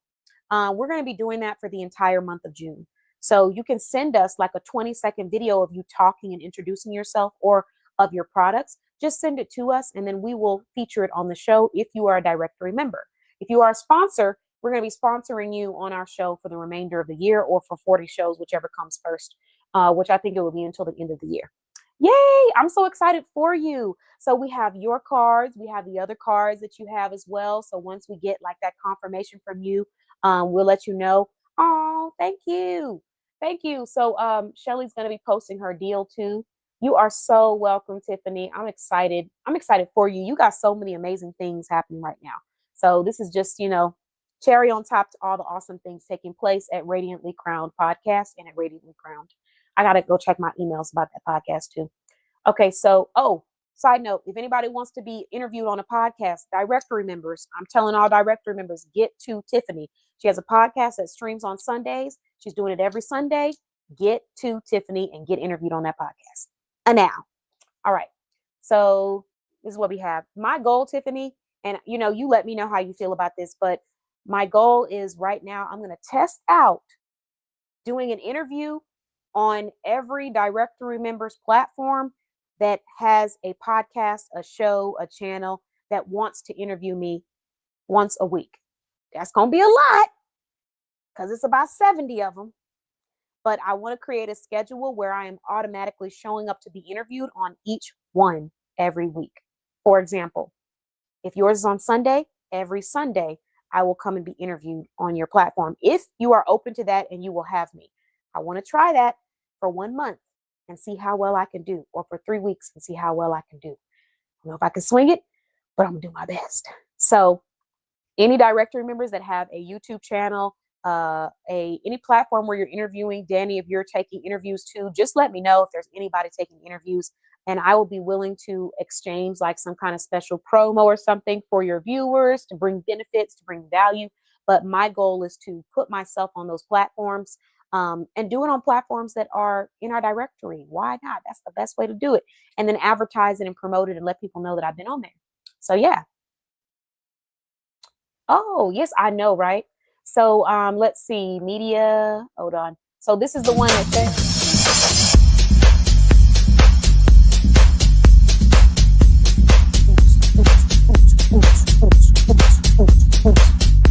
we're going to be doing that for the entire month of June. So you can send us like a 20-second video of you talking and introducing yourself or of your products. Just send it to us and then we will feature it on the show if you are a directory member. If you are a sponsor, we're going to be sponsoring you on our show for the remainder of the year, or for 40 shows, whichever comes first, which I think it will be until the end of the year. Yay! I'm so excited for you. So we have your cards. We have the other cards that you have as well. So once we get like that confirmation from you, we'll let you know. Oh, thank you. Thank you. So Shelly's going to be posting her deal too. You are so welcome, Tiffany. I'm excited. I'm excited for you. You got so many amazing things happening right now. So this is just, cherry on top to all the awesome things taking place at Radiantly Crowned Podcast and at Radiantly Crowned. I got to go check my emails about that podcast too. Okay, so, side note, if anybody wants to be interviewed on a podcast, directory members, I'm telling all directory members, get to Tiffany. She has a podcast that streams on Sundays. She's doing it every Sunday. Get to Tiffany and get interviewed on that podcast. And now, all right. So this is what we have. My goal, Tiffany, and you let me know how you feel about this, but my goal is right now I'm going to test out doing an interview on every directory member's platform that has a podcast, a show, a channel that wants to interview me once a week. That's going to be a lot because it's about 70 of them. But I want to create a schedule where I am automatically showing up to be interviewed on each one every week. For example, if yours is on Sunday, every Sunday, I will come and be interviewed on your platform. If you are open to that and you will have me. I want to try that for 1 month and see how well I can do, or for 3 weeks and see how well I can do. I don't know if I can swing it, but I'm going to do my best. So any directory members that have a YouTube channel, any platform where you're interviewing, Danny, if you're taking interviews too, just let me know if there's anybody taking interviews, and I will be willing to exchange like some kind of special promo or something for your viewers to bring benefits, to bring value. But my goal is to put myself on those platforms, and do it on platforms that are in our directory. Why not? That's the best way to do it. And then advertise it and promote it and let people know that I've been on there. So yeah. Oh, yes, I know, right? So let's see, media, hold on. So this is the one that says,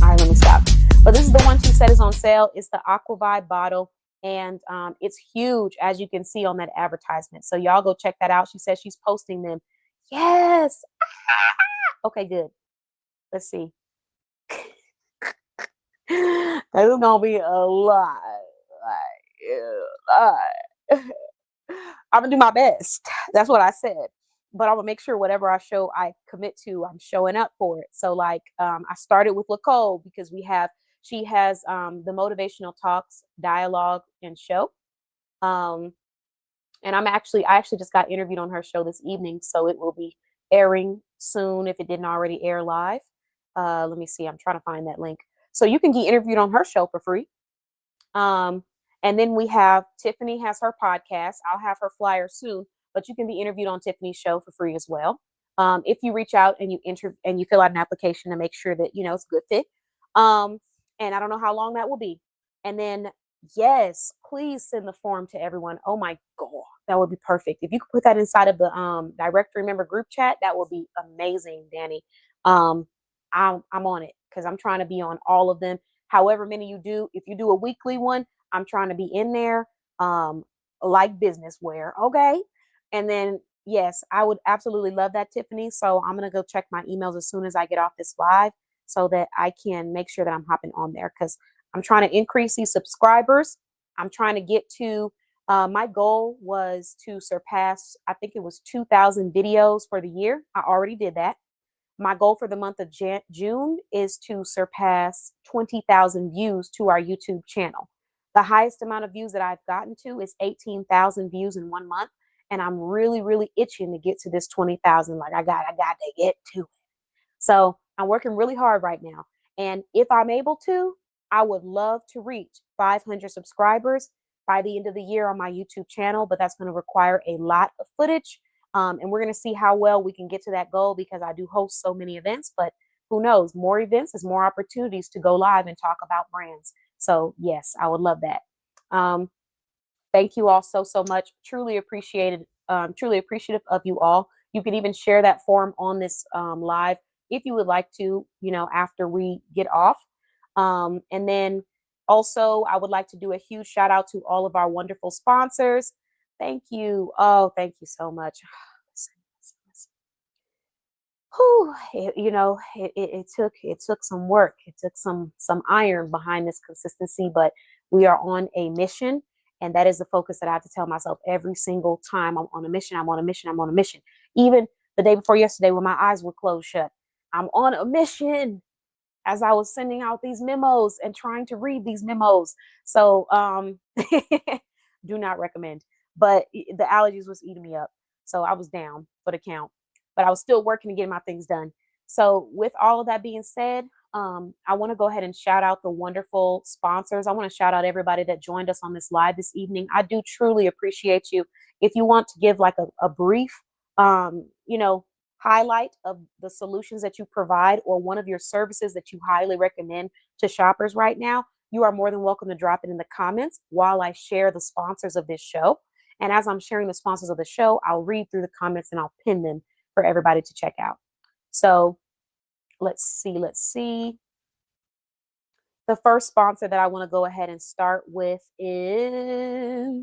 all right, let me stop. But this is the one she said is on sale. It's the Aqua Vibe bottle, and it's huge, as you can see on that advertisement. So y'all go check that out. She says she's posting them. Yes. Okay, good. Let's see. This is gonna be a lot. I'm gonna do my best. That's what I said. But I'm gonna make sure whatever I commit to, I'm showing up for it. So like I started with Nicole because she has the motivational talks, dialogue, and show. And I actually just got interviewed on her show this evening, so it will be airing soon if it didn't already air live. Let me see. I'm trying to find that link. So you can get interviewed on her show for free. And then we have Tiffany has her podcast. I'll have her flyer soon. but you can be interviewed on Tiffany's show for free as well. If you reach out and you fill out an application to make sure that it's a good fit. Um, and I don't know how long that will be. And then yes, please send the form to everyone. Oh my god, that would be perfect. If you could put that inside of the directory member group chat, that would be amazing, Danny. Um, I'm on it because I'm trying to be on all of them. However many you do, if you do a weekly one, I'm trying to be in there. Um, like business wear, okay? And then yes, I would absolutely love that, Tiffany. So I'm gonna go check my emails as soon as I get off this live so that I can make sure that I'm hopping on there because I'm trying to increase these subscribers. I'm trying to get to my goal was to surpass, I think it was 2,000 videos for the year. I already did that. My goal for the month of June is to surpass 20,000 views to our YouTube channel. The highest amount of views that I've gotten to is 18,000 views in 1 month. And I'm really, really itching to get to this 20,000. Like I got to get to it. So I'm working really hard right now. And if I'm able to, I would love to reach 500 subscribers by the end of the year on my YouTube channel, but that's going to require a lot of footage. And we're going to see how well we can get to that goal because I do host so many events, but who knows? More events is more opportunities to go live and talk about brands. So yes, I would love that. Thank you all so much. Truly appreciated. Truly appreciative of you all. You can even share that form on this live if you would like to, after we get off. And then also, I would like to do a huge shout out to all of our wonderful sponsors. Thank you. Oh, thank you so much. Listen. Whew, it took some work. It took some iron behind this consistency, but we are on a mission, and that is the focus that I have to tell myself every single time. I'm on a mission. I'm on a mission. I'm on a mission. Even the day before yesterday, when my eyes were closed shut, I'm on a mission as I was sending out these memos and trying to read these memos. So do not recommend. But the allergies was eating me up. So I was down for the count. But I was still working to get my things done. So with all of that being said, I want to go ahead and shout out the wonderful sponsors. I want to shout out everybody that joined us on this live this evening. I do truly appreciate you. If you want to give like a brief, highlight of the solutions that you provide or one of your services that you highly recommend to shoppers right now, you are more than welcome to drop it in the comments while I share the sponsors of this show. And as I'm sharing the sponsors of the show, I'll read through the comments and I'll pin them for everybody to check out. So let's see. The first sponsor that I want to go ahead and start with is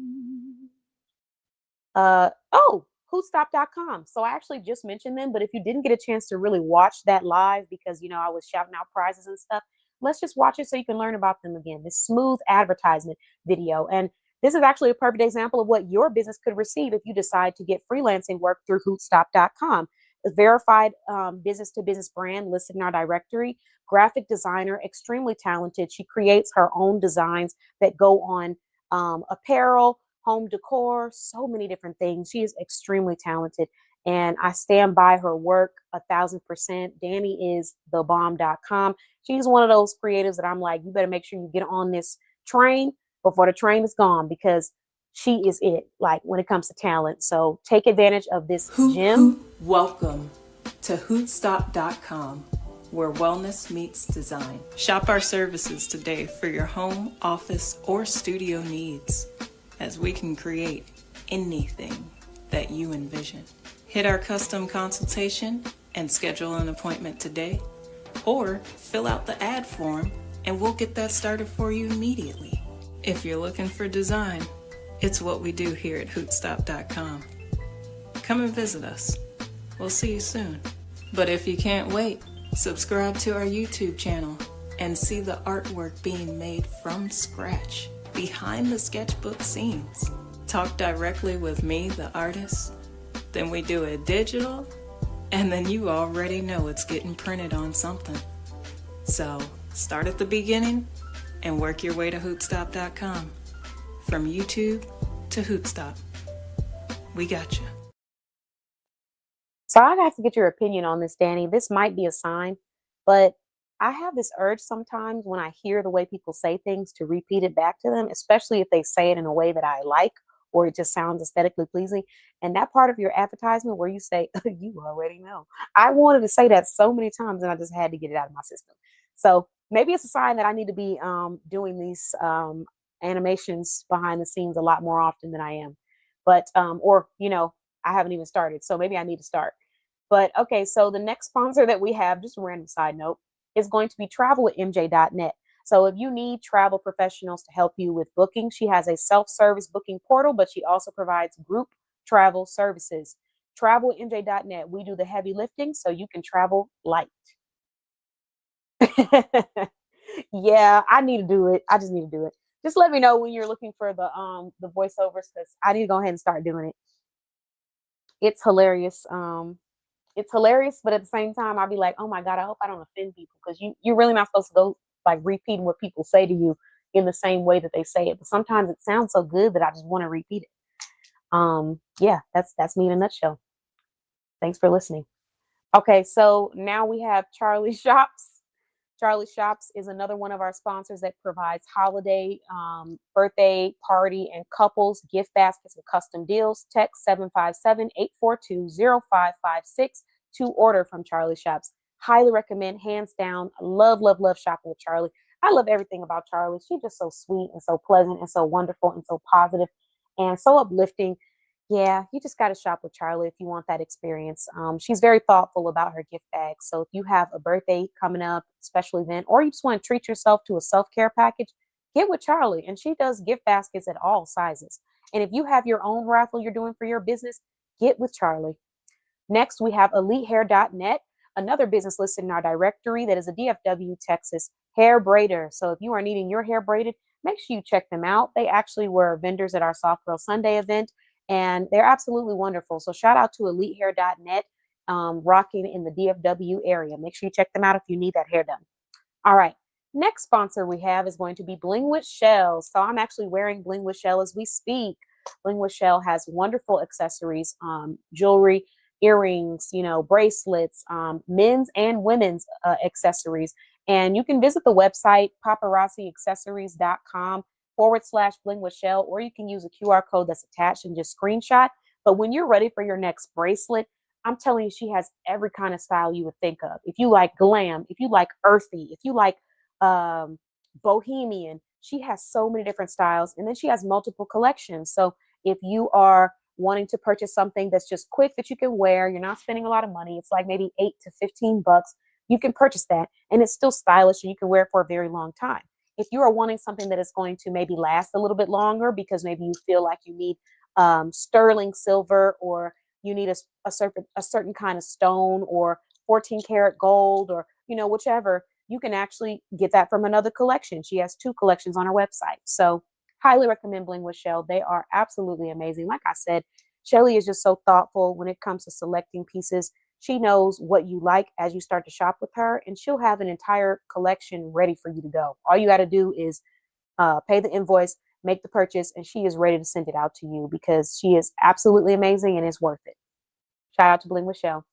Hootstop.com. So I actually just mentioned them, but if you didn't get a chance to really watch that live because I was shouting out prizes and stuff, let's just watch it so you can learn about them again. This smooth advertisement video. And this is actually a perfect example of what your business could receive if you decide to get freelancing work through Hootstop.com. A verified business to business brand listed in our directory, graphic designer, extremely talented. She creates her own designs that go on apparel, home decor, so many different things. She is extremely talented and I stand by her work 1,000%. Danny is thebomb.com. She's one of those creatives that I'm like, you better make sure you get on this train before the train is gone because she is it, like when it comes to talent. So take advantage of this gem. Welcome to Hootstop.com, where wellness meets design. Shop our services today for your home, office, or studio needs, as we can create anything that you envision. Hit our custom consultation and schedule an appointment today, or fill out the ad form and we'll get that started for you immediately. If you're looking for design, it's what we do here at Hootstop.com. Come and visit us. We'll see you soon. But if you can't wait, subscribe to our YouTube channel and see the artwork being made from scratch, behind the sketchbook scenes. Talk directly with me, the artist, then we do it digital, and then you already know it's getting printed on something. So start at the beginning and work your way to Hootstop.com. From YouTube to Hootstop. We got you. So I have to get your opinion on this, Danny. This might be a sign, but I have this urge sometimes when I hear the way people say things to repeat it back to them, especially if they say it in a way that I like or it just sounds aesthetically pleasing. And that part of your advertisement where you say, you already know. I wanted to say that so many times and I just had to get it out of my system. So maybe it's a sign that I need to be doing these animations behind the scenes a lot more often than I am. But, or, I haven't even started. So maybe I need to start. But okay, so the next sponsor that we have, just a random side note, is going to be travel at mj.net. So if you need travel professionals to help you with booking, she has a self-service booking portal, but she also provides group travel services. Travel at mj.net. We do the heavy lifting so you can travel light. Yeah, I need to do it. I just need to do it. Just let me know when you're looking for the voiceovers because I need to go ahead and start doing it. It's hilarious. It's hilarious, but at the same time, I'll be like, oh my God, I hope I don't offend people because you're really not supposed to go like repeating what people say to you in the same way that they say it. But sometimes it sounds so good that I just want to repeat it. Yeah, that's me in a nutshell. Thanks for listening. Okay, so now we have Charlie Shops. Charlie Shops is another one of our sponsors that provides holiday, birthday, party, and couples gift baskets and custom deals. Text 757-842-0556 to order from Charlie Shops. Highly recommend, hands down. Love, love, love shopping with Charlie. I love everything about Charlie. She's just so sweet and so pleasant and so wonderful and so positive and so uplifting. Yeah, you just got to shop with Charlie if you want that experience. She's very thoughtful about her gift bags. So if you have a birthday coming up, special event, or you just want to treat yourself to a self-care package, get with Charlie. And she does gift baskets at all sizes. And if you have your own raffle you're doing for your business, get with Charlie. Next, we have EliteHair.net, another business listed in our directory that is a DFW, Texas hair braider. So if you are needing your hair braided, make sure you check them out. They actually were vendors at our Soft Girl Sunday event, and they're absolutely wonderful. So shout out to EliteHair.net, rocking in the DFW area. Make sure you check them out if you need that hair done. All right. Next sponsor we have is going to be Bling with Shell. So I'm actually wearing Bling with Shell as we speak. Bling with Shell has wonderful accessories, jewelry, earrings, bracelets, men's and women's accessories. And you can visit the website paparazziaccessories.com/Bling with Shell, or you can use a QR code that's attached and just screenshot. But when you're ready for your next bracelet, I'm telling you, she has every kind of style you would think of. If you like glam, if you like earthy, if you like um, bohemian, she has so many different styles. And then she has multiple collections. So if you are wanting to purchase something that's just quick that you can wear, you're not spending a lot of money, it's like maybe $8 to $15, you can purchase that. And it's still stylish and you can wear it for a very long time. If you are wanting something that is going to maybe last a little bit longer because maybe you feel like you need sterling silver, or you need a certain kind of stone, or 14 karat gold, or whichever, you can actually get that from another collection. She has 2 collections on her website. So highly recommend Bling with Shell. They are absolutely amazing. Like I said, Shelly is just so thoughtful when it comes to selecting pieces. She knows what you like as you start to shop with her, and she'll have an entire collection ready for you to go. All you got to do is pay the invoice, make the purchase, and she is ready to send it out to you because she is absolutely amazing and it's worth it. Shout out to Bling with Shell.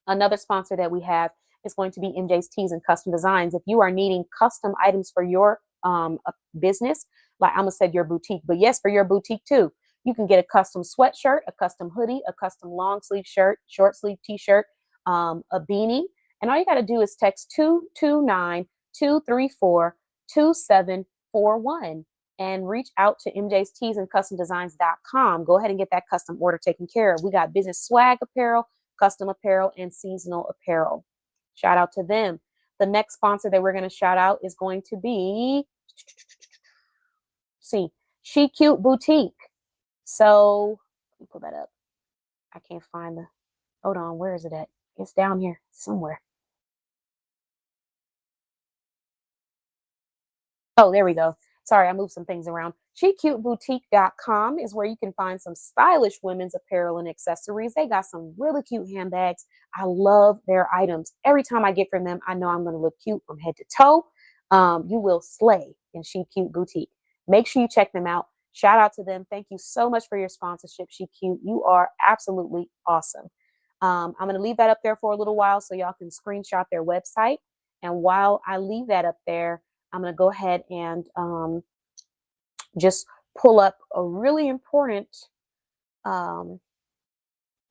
Another sponsor that we have is going to be MJ's Tees and Custom Designs. If you are needing custom items for your business, like I'm gonna say your boutique, but yes, for your boutique too, you can get a custom sweatshirt, a custom hoodie, a custom long sleeve shirt, short sleeve t-shirt, a beanie, and all you got to do is text 229-234-2741 and reach out to MJ's Tees and Custom Designs.com. Go ahead and get that custom order taken care of. We got business swag apparel, custom apparel, and seasonal apparel. Shout out to them. The next sponsor that we're going to shout out is going to be, She Cute Boutique. So let me pull that up. I can't find hold on, where is it at? It's down here somewhere. Oh, there we go. Sorry, I moved some things around. SheCuteBoutique.com is where you can find some stylish women's apparel and accessories. They got some really cute handbags. I love their items. Every time I get from them, I know I'm going to look cute from head to toe. You will slay in She Cute Boutique. Make sure you check them out. Shout out to them. Thank you so much for your sponsorship, She Cute. You are absolutely awesome. I'm going to leave that up there for a little while so y'all can screenshot their website. And while I leave that up there, I'm going to go ahead and just pull up a really important um,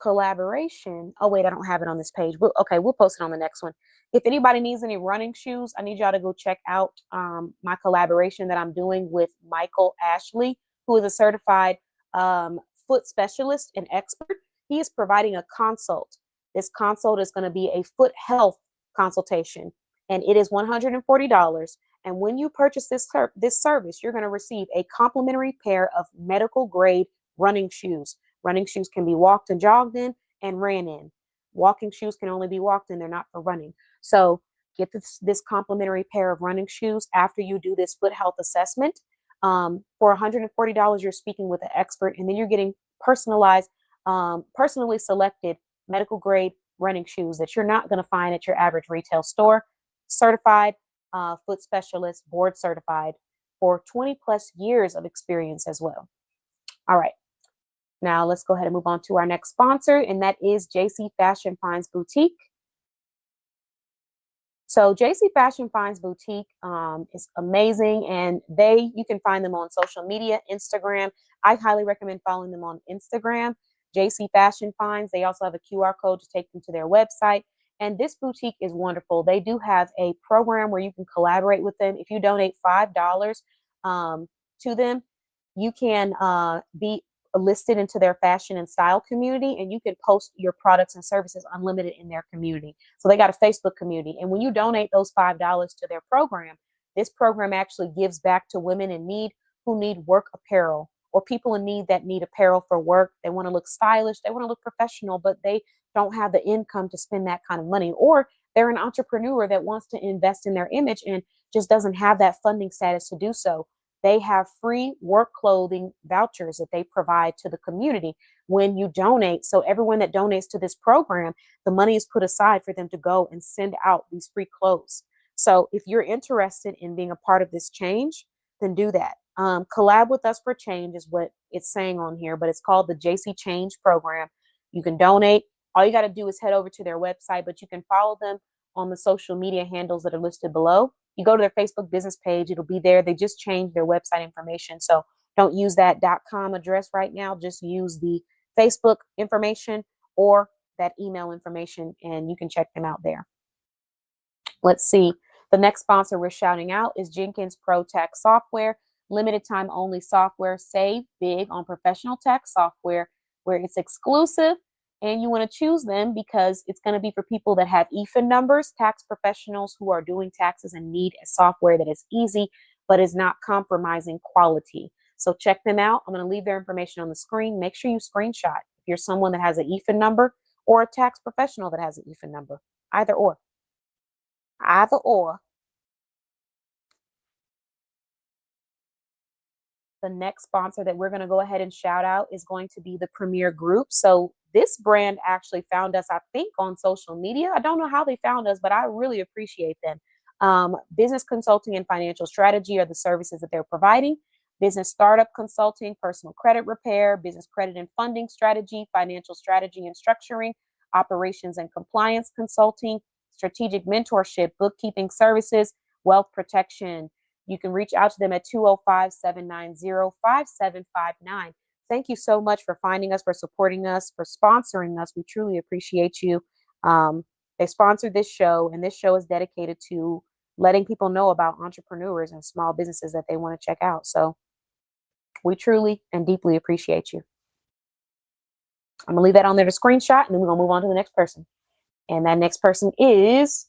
collaboration. Oh wait, I don't have it on this page. Okay, we'll post it on the next one. If anybody needs any running shoes, I need y'all to go check out my collaboration that I'm doing with Michael Ashley, who is a certified foot specialist and expert. He is providing a consult. This consult is going to be a foot health consultation, and it is $140. And when you purchase this service, you're going to receive a complimentary pair of medical grade running shoes. Running shoes can be walked and jogged in and ran in. Walking shoes can only be walked in, they're not for running. So get this complimentary pair of running shoes after you do this foot health assessment. For $140, you're speaking with an expert, and then you're getting personalized, personally selected medical grade running shoes that you're not going to find at your average retail store. Certified foot specialist, board certified for 20 plus years of experience as well. All right. Now let's go ahead and move on to our next sponsor, and that is JC Fashion Finds Boutique. So JC Fashion Finds Boutique is amazing, and you can find them on social media, Instagram. I highly recommend following them on Instagram, JC Fashion Finds. They also have a QR code to take them to their website. And this boutique is wonderful. They do have a program where you can collaborate with them. If you donate $5 to them, you can be listed into their fashion and style community, and you can post your products and services unlimited in their community. So they got a Facebook community, and when you donate those $5 to their program, this program actually gives back to women in need who need work apparel, or people in need that need apparel for work. They want to look stylish, they want to look professional, but they don't have the income to spend that kind of money, or they're an entrepreneur that wants to invest in their image and just doesn't have that funding status to do so. They have free work clothing vouchers that they provide to the community when you donate. So everyone that donates to this program, the money is put aside for them to go and send out these free clothes. So if you're interested in being a part of this change, then do that. Collab with us for change is what it's saying on here, but it's called the JC Change Program. You can donate. All you got to do is head over to their website, but you can follow them on the social media handles that are listed below. You go to their Facebook business page, it'll be there. They just changed their website information. So don't use that .com address right now. Just use the Facebook information or that email information, and you can check them out there. Let's see. The next sponsor we're shouting out is Jenkins Pro Tax Software. Limited time only software. Save big on professional tax software where it's exclusive, and you want to choose them because it's going to be for people that have EFIN numbers, tax professionals who are doing taxes and need a software that is easy but is not compromising quality. So check them out. I'm going to leave their information on the screen. Make sure you screenshot if you're someone that has an EFIN number or a tax professional that has an EFIN number. Either or. Either or. The next sponsor that we're going to go ahead and shout out is going to be the Premier Group. So this brand actually found us, I think, on social media. I don't know how they found us, but I really appreciate them. Business consulting and financial strategy are the services that they're providing. Business startup consulting, personal credit repair, business credit and funding strategy, financial strategy and structuring, operations and compliance consulting, strategic mentorship, bookkeeping services, wealth protection. You can reach out to them at 205-790-5759. Thank you so much for finding us, for supporting us, for sponsoring us. We truly appreciate you. They sponsored this show, and this show is dedicated to letting people know about entrepreneurs and small businesses that they want to check out. So we truly and deeply appreciate you. I'm going to leave that on there to screenshot, and then we're going to move on to the next person. And that next person is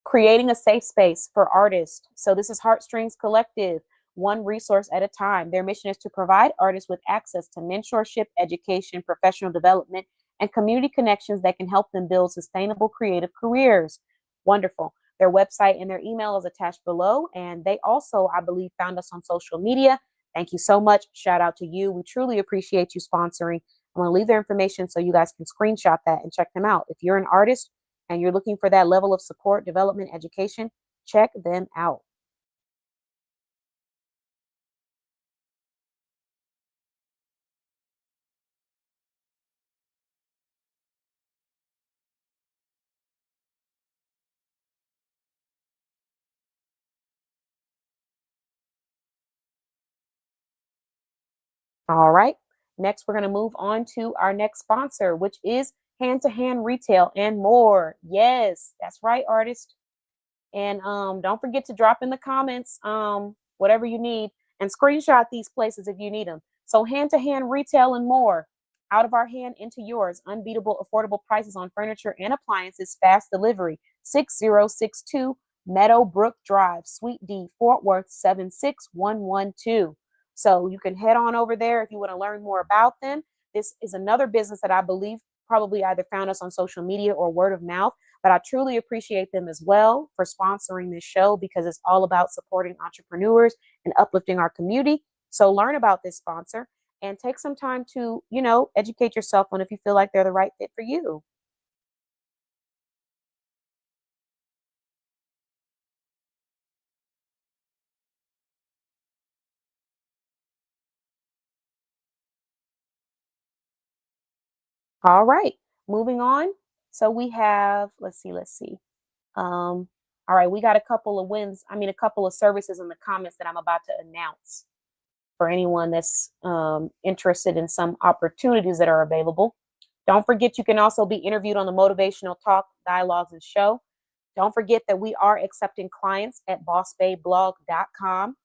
creating a safe space for artists. So this is Heartstrings Collective, one resource at a time. Their mission is to provide artists with access to mentorship, education, professional development, and community connections that can help them build sustainable creative careers. Wonderful. Their website and their email is attached below. And they also, I believe, found us on social media. Thank you so much. Shout out to you. We truly appreciate you sponsoring. I'm going to leave their information so you guys can screenshot that and check them out. If you're an artist and you're looking for that level of support, development, education, check them out. All right. Next, we're going to move on to our next sponsor, which is Hand to Hand Retail and More. Yes, that's right, artist. And don't forget to drop in the comments whatever you need and screenshot these places if you need them. So Hand to Hand Retail and More. Out of our hand into yours. Unbeatable affordable prices on furniture and appliances. Fast delivery. 6062 Meadowbrook Drive, Suite D, Fort Worth 76112. So you can head on over there if you want to learn more about them. This is another business that I believe probably either found us on social media or word of mouth. But I truly appreciate them as well for sponsoring this show because it's all about supporting entrepreneurs and uplifting our community. So learn about this sponsor and take some time to, educate yourself on if you feel like they're the right fit for you. All right, moving on. So we have, let's see. All right, we got a couple of wins. I mean, a couple of services in the comments that I'm about to announce for anyone that's interested in some opportunities that are available. Don't forget, you can also be interviewed on the Motivational Talk, Dialogues, and Show. Don't forget that we are accepting clients at bossbayblog.com.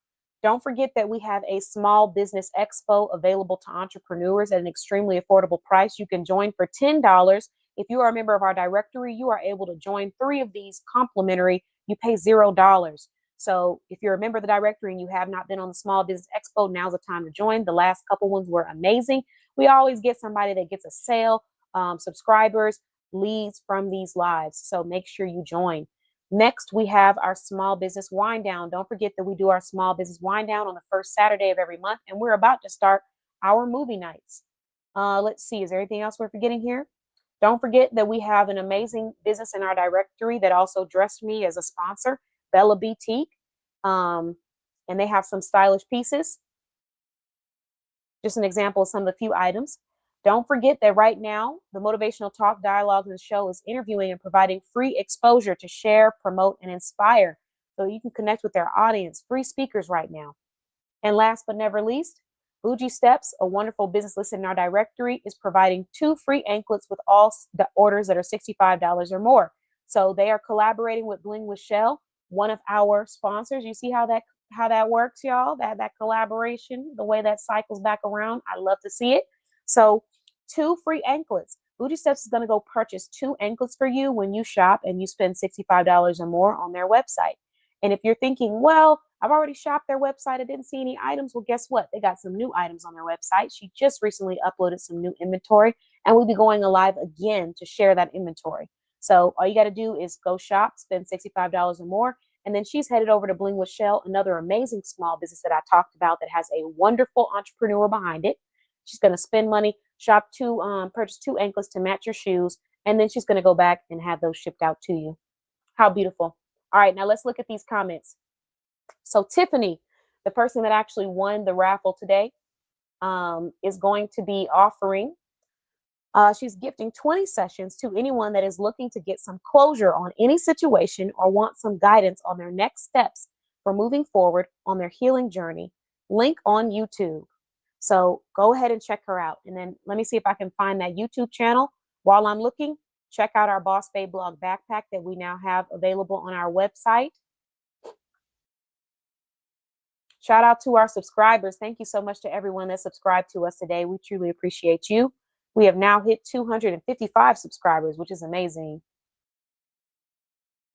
Don't forget that we have a small business expo available to entrepreneurs at an extremely affordable price. You can join for $10. If you are a member of our directory, you are able to join 3 of these complimentary. You pay $0. So if you're a member of the directory and you have not been on the Small Business Expo, now's the time to join. The last couple ones were amazing. We always get somebody that gets a sale, subscribers, leads from these lives. So make sure you join. Next, we have our small business wind down. Don't forget that we do our small business wind down on the first Saturday of every month, and we're about to start our movie nights. Let's see, is there anything else we're forgetting here? Don't forget that we have an amazing business in our directory that also dressed me as a sponsor, Bella Boutique. And they have some stylish pieces. Just an example of some of the few items. Don't forget that right now, the Motivational Talk, Dialogues, and Show is interviewing and providing free exposure to share, promote, and inspire so you can connect with their audience. Free speakers right now. And last but never least, Bougie Steps, a wonderful business listed in our directory, is providing 2 free anklets with all the orders that are $65 or more. So they are collaborating with Bling with Shell, one of our sponsors. You see how that works, y'all? That collaboration, the way that cycles back around. I love to see it. So 2 free anklets. Bougie Steps is going to go purchase 2 anklets for you when you shop and you spend $65 or more on their website. And if you're thinking, well, I've already shopped their website, I didn't see any items. Well, guess what? They got some new items on their website. She just recently uploaded some new inventory, and we'll be going live again to share that inventory. So all you got to do is go shop, spend $65 or more, and then she's headed over to Bling with Shell, another amazing small business that I talked about that has a wonderful entrepreneur behind it. She's going to spend money, purchase 2 anklets to match your shoes, and then she's going to go back and have those shipped out to you. How beautiful. All right, now let's look at these comments. So Tiffany, the person that actually won the raffle today, is going to be offering, she's gifting 20 sessions to anyone that is looking to get some closure on any situation or want some guidance on their next steps for moving forward on their healing journey. Link on YouTube. So go ahead and check her out. And then let me see if I can find that YouTube channel. While I'm looking, check out our Boss Bay Blog backpack that we now have available on our website. Shout out to our subscribers. Thank you so much to everyone that subscribed to us today. We truly appreciate you. We have now hit 255 subscribers, which is amazing.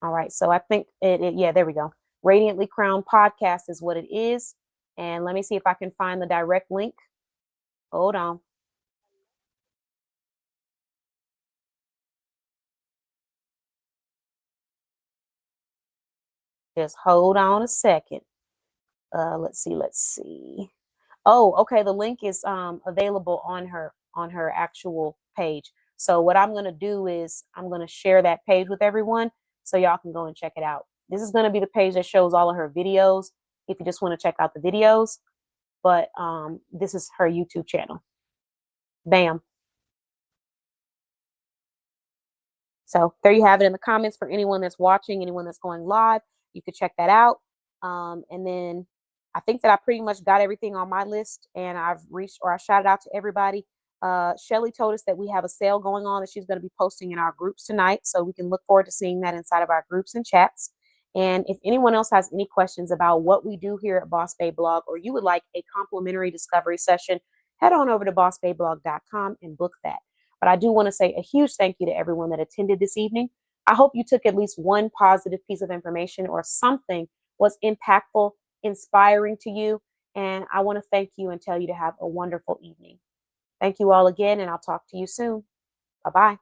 All right, so I think yeah, there we go. Radiantly Crowned Podcast is what it is. And let me see if I can find the direct link. Hold on. Just hold on a second. Let's see. Oh, okay. The link is available on her actual page. So what I'm gonna do is I'm gonna share that page with everyone so y'all can go and check it out. This is gonna be the page that shows all of her videos if you just want to check out the videos. But this is her YouTube channel. Bam. So there you have it in the comments for anyone that's watching, anyone that's going live. You could check that out. And then I think that I pretty much got everything on my list, and I've reached or I shouted out to everybody. Shelly told us that we have a sale going on that she's going to be posting in our groups tonight. So we can look forward to seeing that inside of our groups and chats. And if anyone else has any questions about what we do here at Boss Bay Blog, or you would like a complimentary discovery session, head on over to bossbayblog.com and book that. But I do want to say a huge thank you to everyone that attended this evening. I hope you took at least one positive piece of information or something was impactful, inspiring to you. And I want to thank you and tell you to have a wonderful evening. Thank you all again, and I'll talk to you soon. Bye-bye.